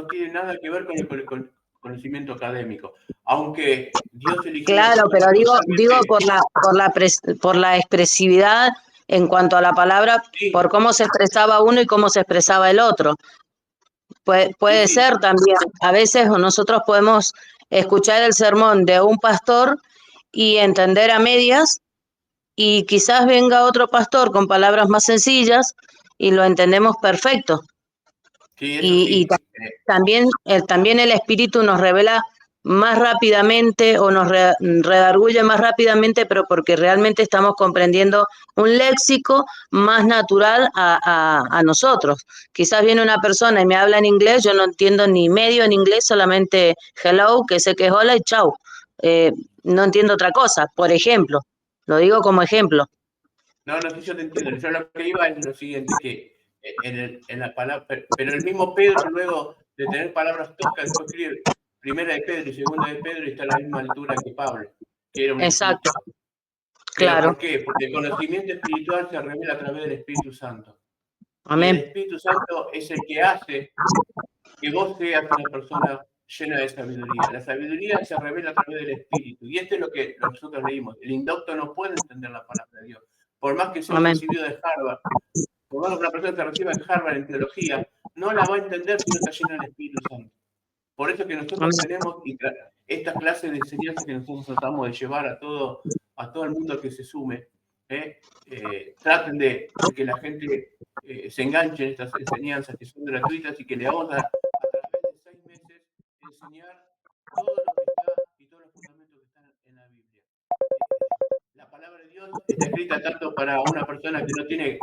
tiene nada que ver con el conocimiento académico. Aunque Dios eligió una Claro, persona pero digo totalmente... por la expresividad en cuanto a la palabra, por Sí, cómo se expresaba uno y cómo se expresaba el otro. sí, Puede sí, ser también, a veces nosotros podemos escuchar el sermón de un pastor y entender a medias, y quizás venga otro pastor con palabras más sencillas y lo entendemos perfecto. sí, eso Y sí. también el Espíritu nos revela más rápidamente o nos redarguye más rápidamente, pero porque realmente estamos comprendiendo un léxico más natural a nosotros. Quizás viene una persona y me habla en inglés, yo no entiendo ni medio en inglés, solamente hello, que sé que es hola y chau. No entiendo otra cosa, por ejemplo. Lo digo como ejemplo. No, no, sí, yo te entiendo. Yo lo que iba es lo siguiente, que en la palabra, pero el mismo Pedro, luego de tener palabras toscas, después escribe primera de Pedro y segunda de Pedro y está a la misma altura que Pablo, que era un Exacto, escritor. ¿Pero claro. por qué? Porque el conocimiento espiritual se revela a través del Espíritu Santo. Y el Amén. Espíritu Santo es el que hace que vos seas una persona llena de sabiduría. La sabiduría se revela a través del Espíritu. Y esto es lo que nosotros leímos. El indocto no puede entender la palabra de Dios. Por más que sea un Amén. recibido de Harvard, por más que una persona se reciba en Harvard en teología, no la va a entender si no está llena del Espíritu Santo. Por eso que nosotros Amén. tenemos esta clase de enseñanza que nosotros tratamos de llevar a todo el mundo que se sume. Traten de que la gente se enganche en estas enseñanzas que son gratuitas y que le vamos a través de 6 meses, enseñar todo lo que está y todos los fundamentos que están en la Biblia. La palabra de Dios está escrita tanto para una persona que no tiene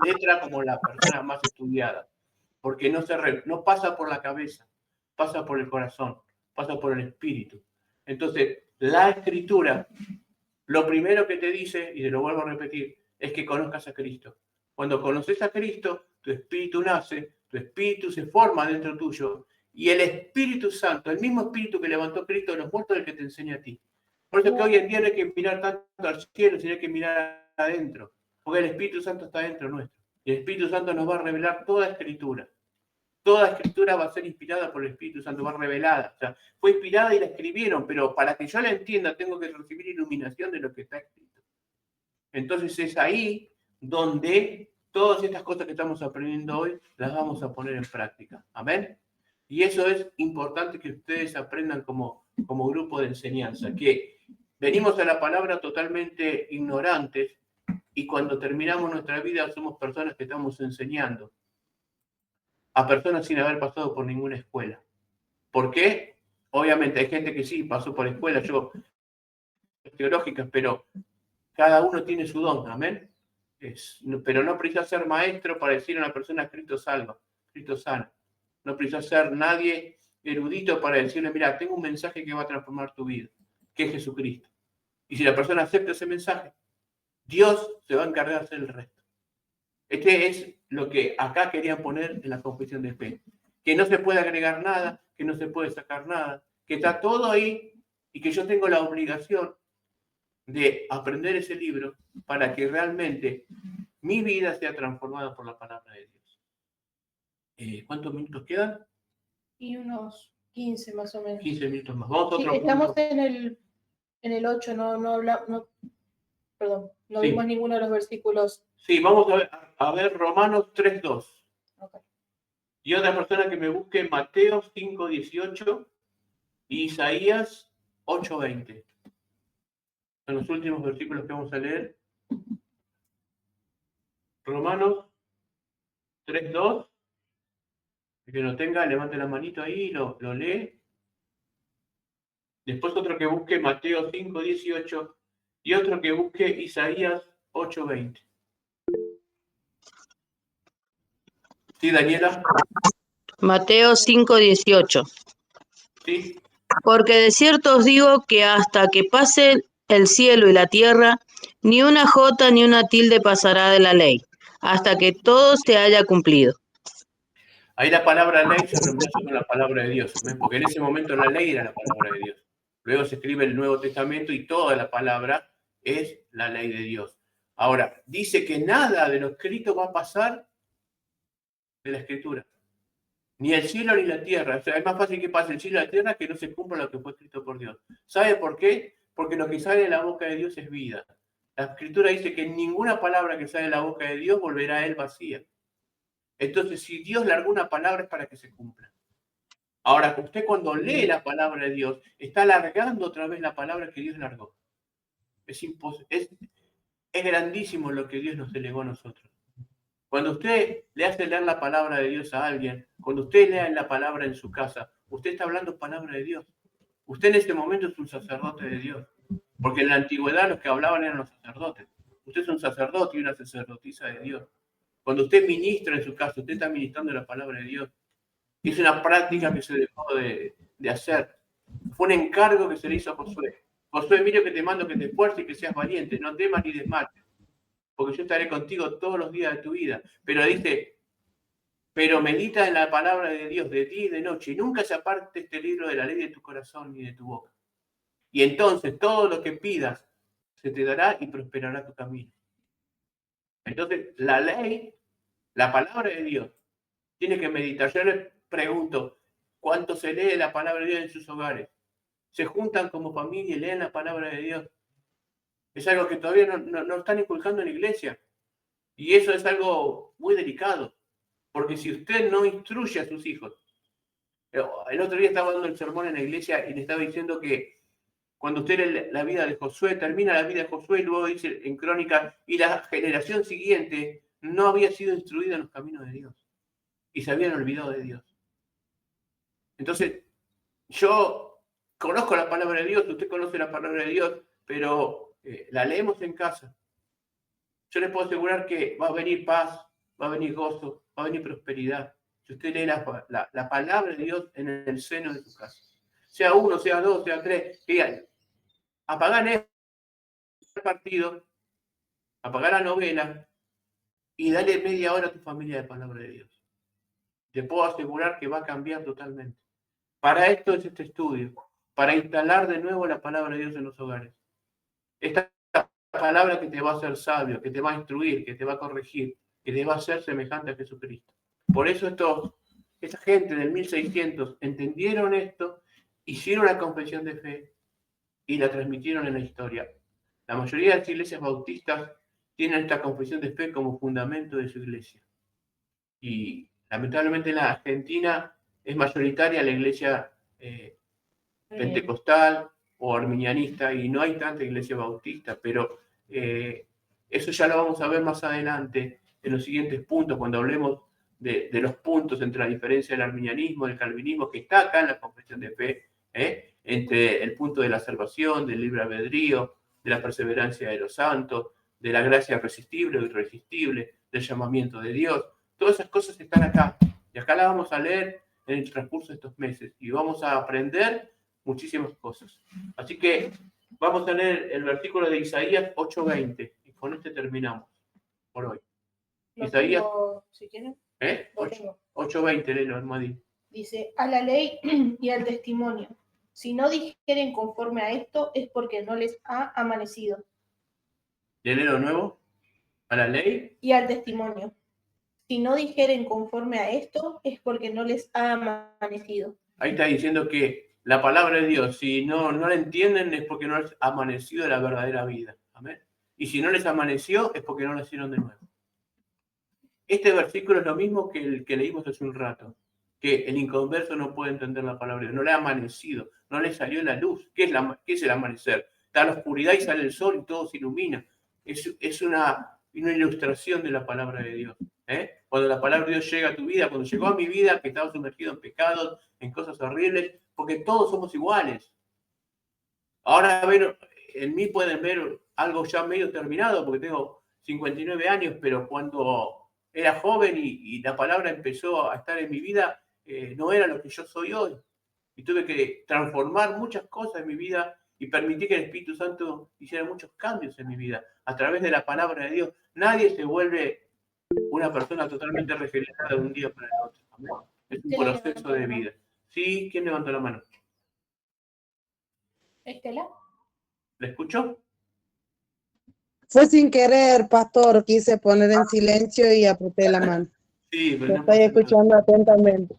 letra como la persona más estudiada, porque no pasa por la cabeza, pasa por el corazón, pasa por el espíritu. Entonces, la escritura, lo primero que te dice, y te lo vuelvo a repetir, es que conozcas a Cristo. Cuando conoces a Cristo, tu espíritu nace, tu espíritu se forma dentro tuyo, y el Espíritu Santo, el mismo espíritu que levantó a Cristo de los muertos, es el que te enseña a ti. Por eso que hoy en día no hay que mirar tanto al cielo, sino hay que mirar adentro, porque el Espíritu Santo está dentro nuestro. Y el Espíritu Santo nos va a revelar toda escritura. Toda escritura va a ser inspirada por el Espíritu Santo, va revelada. O sea, fue inspirada y la escribieron, pero para que yo la entienda tengo que recibir iluminación de lo que está escrito. Entonces es ahí donde todas estas cosas que estamos aprendiendo hoy las vamos a poner en práctica. Amén. Y eso es importante que ustedes aprendan como grupo de enseñanza, que venimos a la palabra totalmente ignorantes y cuando terminamos nuestra vida somos personas que estamos enseñando a personas sin haber pasado por ninguna escuela. ¿Por qué? Obviamente hay gente que sí pasó por escuelas teológicas, pero cada uno tiene su don, amén. Pero no precisa ser maestro para decir a una persona Cristo salva, Cristo sana. No precisa ser nadie erudito para decirle, mira, tengo un mensaje que va a transformar tu vida, que es Jesucristo. Y si la persona acepta ese mensaje, Dios se va a encargar de hacer el resto. Este es lo que acá querían poner en la confesión de fe. Que no se puede agregar nada, que no se puede sacar nada, que está todo ahí y que yo tengo la obligación de aprender ese libro para que realmente mi vida sea transformada por la palabra de Dios. ¿Cuántos minutos quedan? Y unos 15 más o menos. 15 minutos más. Vamos a Sí, otro estamos punto. en el 8, perdón, no Sí. vimos ninguno de los versículos. Sí, vamos a ver Romanos 3.2. Okay. Y otra persona que me busque Mateo 5.18 y Isaías 8.20. Son los últimos versículos que vamos a leer. Romanos 3.2. El que lo tenga, levante la manito ahí y lo lee. Después otro que busque Mateo 5.18 y otro que busque Isaías 8.20. ¿Sí, Daniela? Mateo 5:18. ¿Sí? Porque de cierto os digo que hasta que pase el cielo y la tierra, ni una jota ni una tilde pasará de la ley, hasta que todo se haya cumplido. Ahí la palabra ley se reemplaza con la palabra de Dios, ¿ven? Porque en ese momento la ley era la palabra de Dios. Luego se escribe el Nuevo Testamento y toda la palabra es la ley de Dios. Ahora, dice que nada de lo escrito va a pasar de la escritura. Ni el cielo ni la tierra. O sea, es más fácil que pase el cielo y la tierra que no se cumpla lo que fue escrito por Dios. ¿Sabe por qué? Porque lo que sale de la boca de Dios es vida. La escritura dice que ninguna palabra que sale de la boca de Dios volverá a él vacía. Entonces, si Dios largó una palabra es para que se cumpla. Ahora, usted cuando lee la palabra de Dios, está largando otra vez la palabra que Dios largó. Es grandísimo lo que Dios nos delegó a nosotros. Cuando usted le hace leer la palabra de Dios a alguien, cuando usted lea la palabra en su casa, usted está hablando palabra de Dios. Usted en este momento es un sacerdote de Dios. Porque en la antigüedad los que hablaban eran los sacerdotes. Usted es un sacerdote y una sacerdotisa de Dios. Cuando usted ministra en su casa, usted está ministrando la palabra de Dios. Es una práctica que se dejó de hacer. Fue un encargo que se le hizo a Josué. Josué, mira que te mando que te esfuerces y que seas valiente. No temas ni desmayes, porque yo estaré contigo todos los días de tu vida. Pero dice, pero medita en la palabra de Dios de día y de noche, y nunca se aparte este libro de la ley de tu corazón ni de tu boca. Y entonces todo lo que pidas se te dará y prosperará tu camino. Entonces, la ley, la palabra de Dios, tiene que meditar. Yo les pregunto, ¿cuánto se lee la palabra de Dios en sus hogares? ¿Se juntan como familia y leen la palabra de Dios? Es algo que todavía no están inculcando en la iglesia. Y eso es algo muy delicado. Porque si usted no instruye a sus hijos, el otro día estaba dando el sermón en la iglesia y le estaba diciendo que cuando usted lee la vida de Josué, termina la vida de Josué y luego dice en Crónicas, y la generación siguiente no había sido instruida en los caminos de Dios y se habían olvidado de Dios. Entonces, yo conozco la palabra de Dios, usted conoce la palabra de Dios, pero la leemos en casa. Yo les puedo asegurar que va a venir paz, va a venir gozo, va a venir prosperidad. Si usted lee la palabra de Dios en el seno de su casa. Sea uno, sea dos, sea tres. Digan, apagan el partido, apagar la novela y dale media hora a tu familia de palabra de Dios. Te puedo asegurar que va a cambiar totalmente. Para esto es este estudio, para instalar de nuevo la palabra de Dios en los hogares. Esta palabra que te va a hacer sabio, que te va a instruir, que te va a corregir, que te va a hacer semejante a Jesucristo. Por eso esta gente del 1600 entendieron esto, hicieron la confesión de fe y la transmitieron en la historia. La mayoría de las iglesias bautistas tienen esta confesión de fe como fundamento de su iglesia. Y lamentablemente en la Argentina es mayoritaria la iglesia pentecostal o arminianista y no hay tanta iglesia bautista, pero eso ya lo vamos a ver más adelante en los siguientes puntos, cuando hablemos de los puntos entre la diferencia del arminianismo y del calvinismo, que está acá en la confesión de fe, entre el punto de la salvación, del libre albedrío, de la perseverancia de los santos, de la gracia irresistible o irresistible, del llamamiento de Dios. Todas esas cosas están acá. Y acá las vamos a leer en el transcurso de estos meses. Y vamos a aprender muchísimas cosas. Así que vamos a leer el versículo de Isaías 8:20. Y con este terminamos por hoy. Isaías, si quieren. 8:20, léelo, Armadi. Dice, a la ley y al testimonio. Si no dijeren conforme a esto, es porque no les ha amanecido. Léelo nuevo. A la ley y al testimonio. Si no dijeren conforme a esto, es porque no les ha amanecido. Ahí está diciendo que la palabra de Dios, si no la entienden, es porque no les ha amanecido la verdadera vida. Amén. Y si no les amaneció, es porque no nacieron de nuevo. Este versículo es lo mismo que el que leímos hace un rato, que el inconverso no puede entender la palabra de Dios, no le ha amanecido, no le salió la luz. ¿Qué es el amanecer? Está la oscuridad y sale el sol y todo se ilumina. Es una ilustración de la palabra de Dios. Cuando la palabra de Dios llega a tu vida, cuando llegó a mi vida, que estaba sumergido en pecados, en cosas horribles, porque todos somos iguales. Ahora en mí pueden ver algo ya medio terminado, porque tengo 59 años, pero cuando era joven y la palabra empezó a estar en mi vida, no era lo que yo soy hoy. y tuve que transformar muchas cosas en mi vida y permitir que el Espíritu Santo hiciera muchos cambios en mi vida a través de la palabra de Dios. Nadie se vuelve una persona totalmente regenerada de un día para el otro. ¿Amén? Es un proceso de vida. ¿Sí? ¿Quién levantó la mano? Estela. ¿La escuchó? Fue sin querer, pastor, quise poner en silencio y apreté la mano. Sí, pero Lo no estoy pasa nada. escuchando atentamente.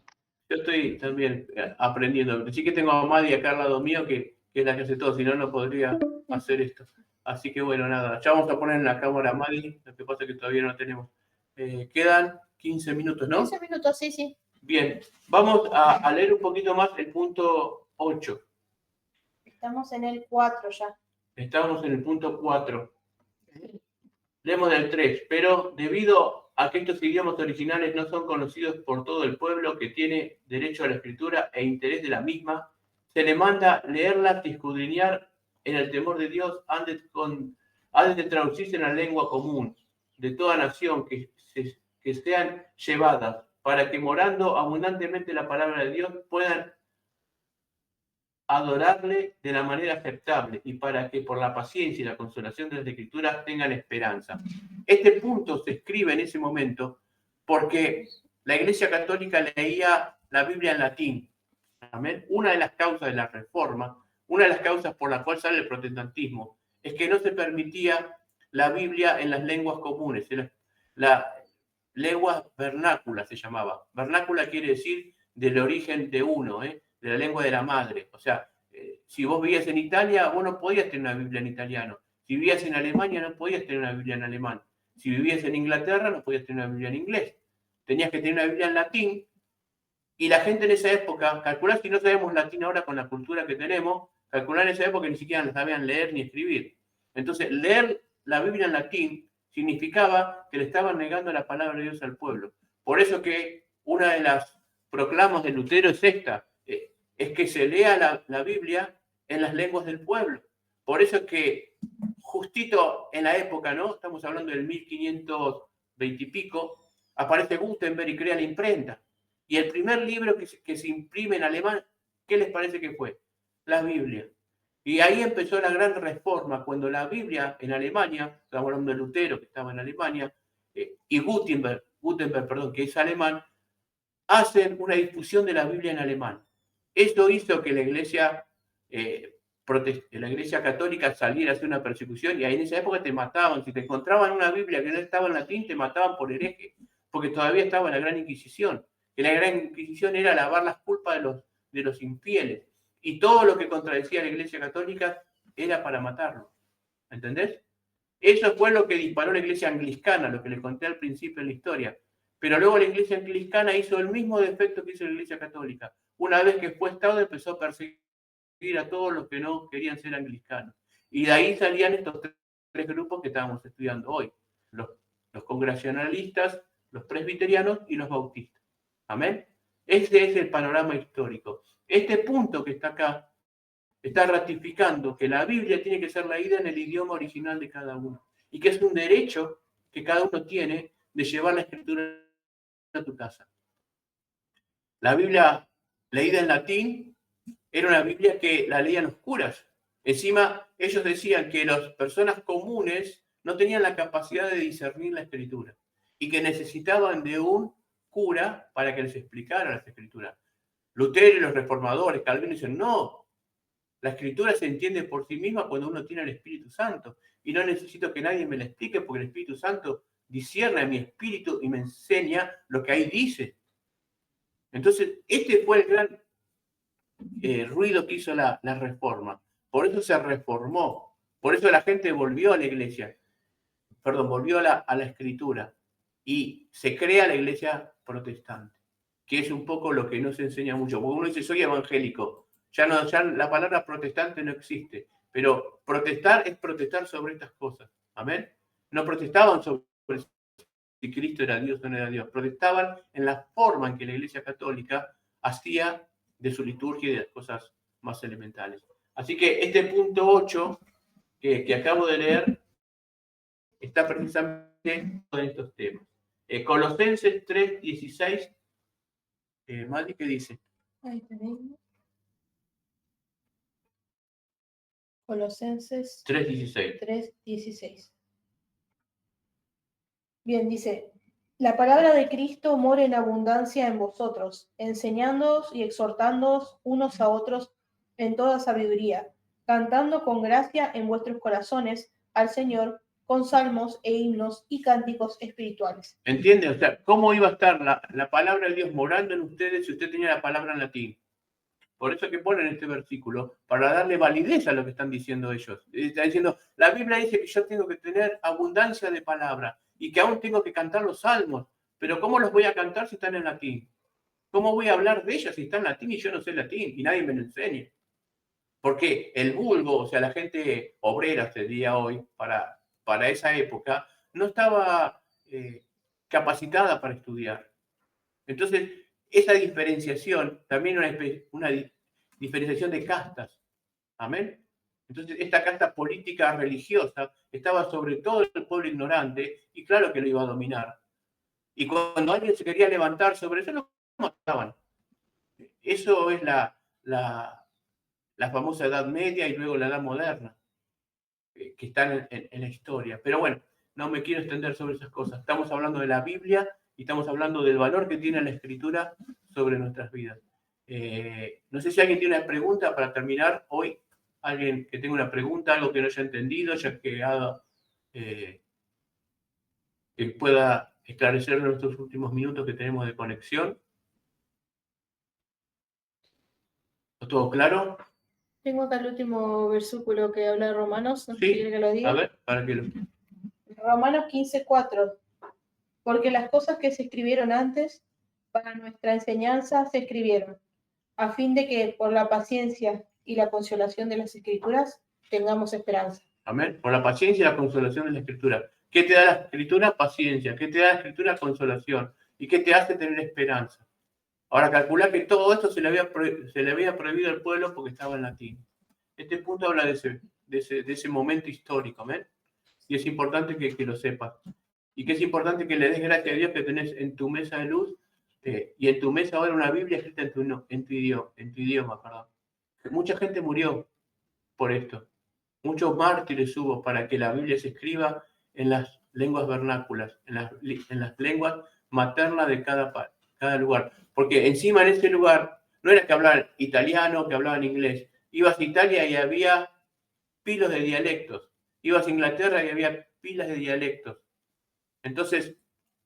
Yo estoy también aprendiendo. Sí que tengo a Madi acá al lado mío, que es la que hace todo, si no, no podría hacer esto. Así que bueno, nada, ya vamos a poner en la cámara a Madi, lo que pasa es que todavía no tenemos. Quedan 15 minutos, ¿no? 15 minutos, sí, sí. Bien, vamos a leer un poquito más el punto 8. Estamos en el 4 ya. Estamos en el punto 4. Leemos del 3, pero debido a que estos idiomas originales no son conocidos por todo el pueblo que tiene derecho a la escritura e interés de la misma, se le manda leerlas y escudriñar en el temor de Dios antes de traducirse en la lengua común de toda nación que sean llevadas, para que morando abundantemente la palabra de Dios puedan adorarle de la manera aceptable y para que por la paciencia y la consolación de las Escrituras tengan esperanza. Este punto se escribe en ese momento porque la Iglesia Católica leía la Biblia en latín. ¿Amén? Una de las causas de la Reforma, una de las causas por la cual sale el protestantismo, es que no se permitía la Biblia en las lenguas comunes. La lengua vernácula se llamaba. Vernácula quiere decir del origen de uno, de la lengua de la madre. O sea, si vos vivías en Italia, vos no podías tener una Biblia en italiano. Si vivías en Alemania, no podías tener una Biblia en alemán. Si vivías en Inglaterra, no podías tener una Biblia en inglés. Tenías que tener una Biblia en latín. Y la gente en esa época, calcular si no sabemos latín ahora con la cultura que tenemos, calcular en esa época ni siquiera sabían leer ni escribir. Entonces, leer la Biblia en latín significaba que le estaban negando la palabra de Dios al pueblo. Por eso que una de las proclamas de Lutero es esta, es que se lea la Biblia en las lenguas del pueblo. Por eso que justito en la época, ¿no? Estamos hablando del 1520 y pico, aparece Gutenberg y crea la imprenta. Y el primer libro que se imprime en alemán, ¿qué les parece que fue? La Biblia. Y ahí empezó la gran reforma, cuando la Biblia en Alemania, estamos hablando de Lutero, que estaba en Alemania, y Gutenberg, que es alemán, hacen una difusión de la Biblia en alemán. Esto hizo que la Iglesia católica saliera a hacer una persecución, y ahí en esa época te mataban. Si te encontraban una Biblia que no estaba en latín, te mataban por hereje, porque todavía estaba la Gran Inquisición. Que la Gran Inquisición era lavar las culpas de los infieles. Y todo lo que contradecía a la Iglesia Católica era para matarlo. ¿Entendés? Eso fue lo que disparó la Iglesia Anglicana, lo que les conté al principio en la historia. Pero luego la Iglesia Anglicana hizo el mismo defecto que hizo la Iglesia Católica. Una vez que fue Estado, empezó a perseguir a todos los que no querían ser anglicanos. Y de ahí salían estos tres grupos que estábamos estudiando hoy. Los congregacionalistas, los presbiterianos y los bautistas. ¿Amén? Ese es el panorama histórico. Este punto que está acá está ratificando que la Biblia tiene que ser leída en el idioma original de cada uno y que es un derecho que cada uno tiene de llevar la escritura a tu casa. La Biblia leída en latín era una Biblia que la leían los curas. Encima, ellos decían que las personas comunes no tenían la capacidad de discernir la escritura y que necesitaban de un cura para que les explicara las escrituras. Lutero y los reformadores, Calvino, dicen, no, la escritura se entiende por sí misma cuando uno tiene el Espíritu Santo y no necesito que nadie me la explique porque el Espíritu Santo discierne mi espíritu y me enseña lo que ahí dice. Entonces, este fue el gran ruido que hizo la reforma. Por eso se reformó. Por eso la gente volvió a la iglesia. Volvió a la escritura. Y se crea la iglesia protestante, que es un poco lo que no se enseña mucho. Porque uno dice, soy evangélico. Ya la palabra protestante no existe. Pero protestar es protestar sobre estas cosas. Amén. No protestaban sobre si Cristo era Dios o no era Dios. Protestaban en la forma en que la Iglesia Católica hacía de su liturgia y de las cosas más elementales. Así que este punto 8 que acabo de leer está precisamente en estos temas. Colosenses 3:16. Mati, ¿qué dice? Ahí tenemos. Colosenses 3:16. 3:16. Bien, dice, la palabra de Cristo mora en abundancia en vosotros, enseñándoos y exhortándoos unos a otros en toda sabiduría, cantando con gracia en vuestros corazones al Señor con salmos e himnos y cánticos espirituales. ¿Entienden? O sea, ¿cómo iba a estar la palabra de Dios morando en ustedes si usted tenía la palabra en latín? Por eso que ponen este versículo, para darle validez a lo que están diciendo ellos. Está diciendo, la Biblia dice que yo tengo que tener abundancia de palabra y que aún tengo que cantar los salmos. Pero ¿cómo los voy a cantar si están en latín? ¿Cómo voy a hablar de ellas si están en latín y yo no sé latín y nadie me lo enseña? Porque el vulgo, o sea, la gente obrera este día hoy, para esa época, no estaba capacitada para estudiar. Entonces, esa diferenciación, también una diferenciación de castas. Amén. Entonces, esta casta política religiosa estaba sobre todo el pueblo ignorante y claro que lo iba a dominar. Y cuando alguien se quería levantar sobre eso, lo mataban. Eso es la famosa Edad Media y luego la Edad Moderna, que están en la historia. Pero bueno, no me quiero extender sobre esas cosas. Estamos hablando de la Biblia y estamos hablando del valor que tiene la Escritura sobre nuestras vidas. No sé si alguien tiene una pregunta para terminar hoy. Alguien que tenga una pregunta, algo que no haya entendido, ya que pueda esclarecer en estos últimos minutos que tenemos de conexión. ¿Está todo claro? Tengo acá el último versículo que habla de Romanos, no sé si Sí, quiere que lo diga. a ver, para que lo... Romanos 15:4. Porque las cosas que se escribieron antes, para nuestra enseñanza se escribieron, a fin de que por la paciencia y la consolación de las Escrituras tengamos esperanza. Amén. Por la paciencia y la consolación de la Escritura. ¿Qué te da la Escritura? Paciencia. ¿Qué te da la Escritura? Consolación. ¿Y qué te hace tener esperanza? Ahora, calcula que todo esto se le había prohibido al pueblo porque estaba en latín. Este punto habla de ese momento histórico, ¿amén? Y es importante que lo sepas. Y que es importante que le des gracias a Dios que tenés en tu mesa de luz y en tu mesa ahora una Biblia escrita en tu idioma, perdón. Mucha gente murió por esto. Muchos mártires hubo para que la Biblia se escriba en las lenguas vernáculas, en las lenguas maternas de cada lugar. Porque encima en ese lugar no era que hablaban italiano, que hablaban inglés. Ibas a Italia y había pilos de dialectos. Ibas a Inglaterra y había pilas de dialectos. Entonces,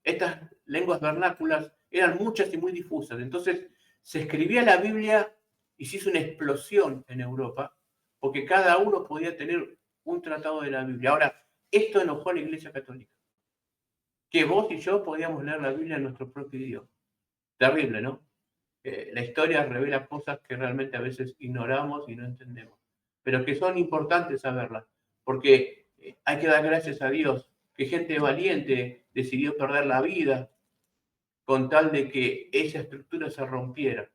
estas lenguas vernáculas eran muchas y muy difusas. Entonces, se escribía la Biblia y se hizo una explosión en Europa, porque cada uno podía tener un tratado de la Biblia. Ahora, esto enojó a la Iglesia Católica. Que vos y yo podíamos leer la Biblia en nuestro propio idioma. Terrible, ¿no? La historia revela cosas que realmente a veces ignoramos y no entendemos, pero que son importantes saberlas, porque hay que dar gracias a Dios que gente valiente decidió perder la vida con tal de que esa estructura se rompiera.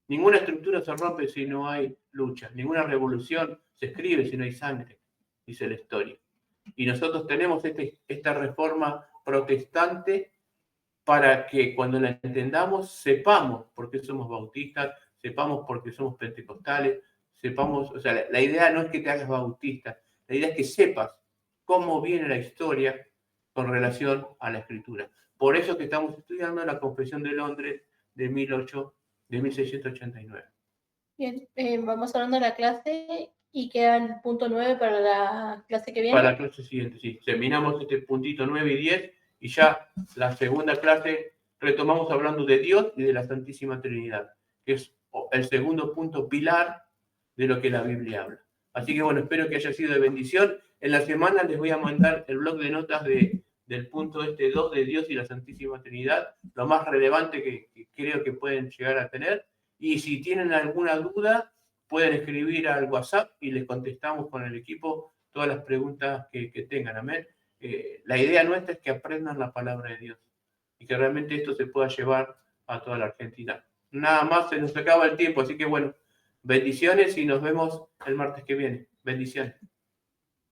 Ninguna estructura se rompe si no hay lucha, ninguna revolución se escribe si no hay sangre, dice la historia. Y nosotros tenemos esta reforma protestante para que cuando la entendamos sepamos por qué somos bautistas, sepamos por qué somos pentecostales, sepamos, o sea, la idea no es que te hagas bautista, la idea es que sepas cómo viene la historia con relación a la Escritura. Por eso que estamos estudiando la Confesión de Londres de 1689. Bien, vamos hablando de la clase y queda el punto 9 para la clase que viene. Para la clase siguiente, sí. Terminamos este puntito 9 y 10 y ya la segunda clase retomamos hablando de Dios y de la Santísima Trinidad, que es el segundo punto pilar de lo que la Biblia habla. Así que bueno, espero que haya sido de bendición. En la semana les voy a mandar el blog de notas del punto 2 de Dios y la Santísima Trinidad, lo más relevante que creo que pueden llegar a tener. Y si tienen alguna duda, pueden escribir al WhatsApp y les contestamos con el equipo todas las preguntas que tengan. Amén. La idea nuestra es que aprendan la palabra de Dios y que realmente esto se pueda llevar a toda la Argentina. Nada más, se nos acaba el tiempo, así que bueno, bendiciones y nos vemos el martes que viene. Bendiciones.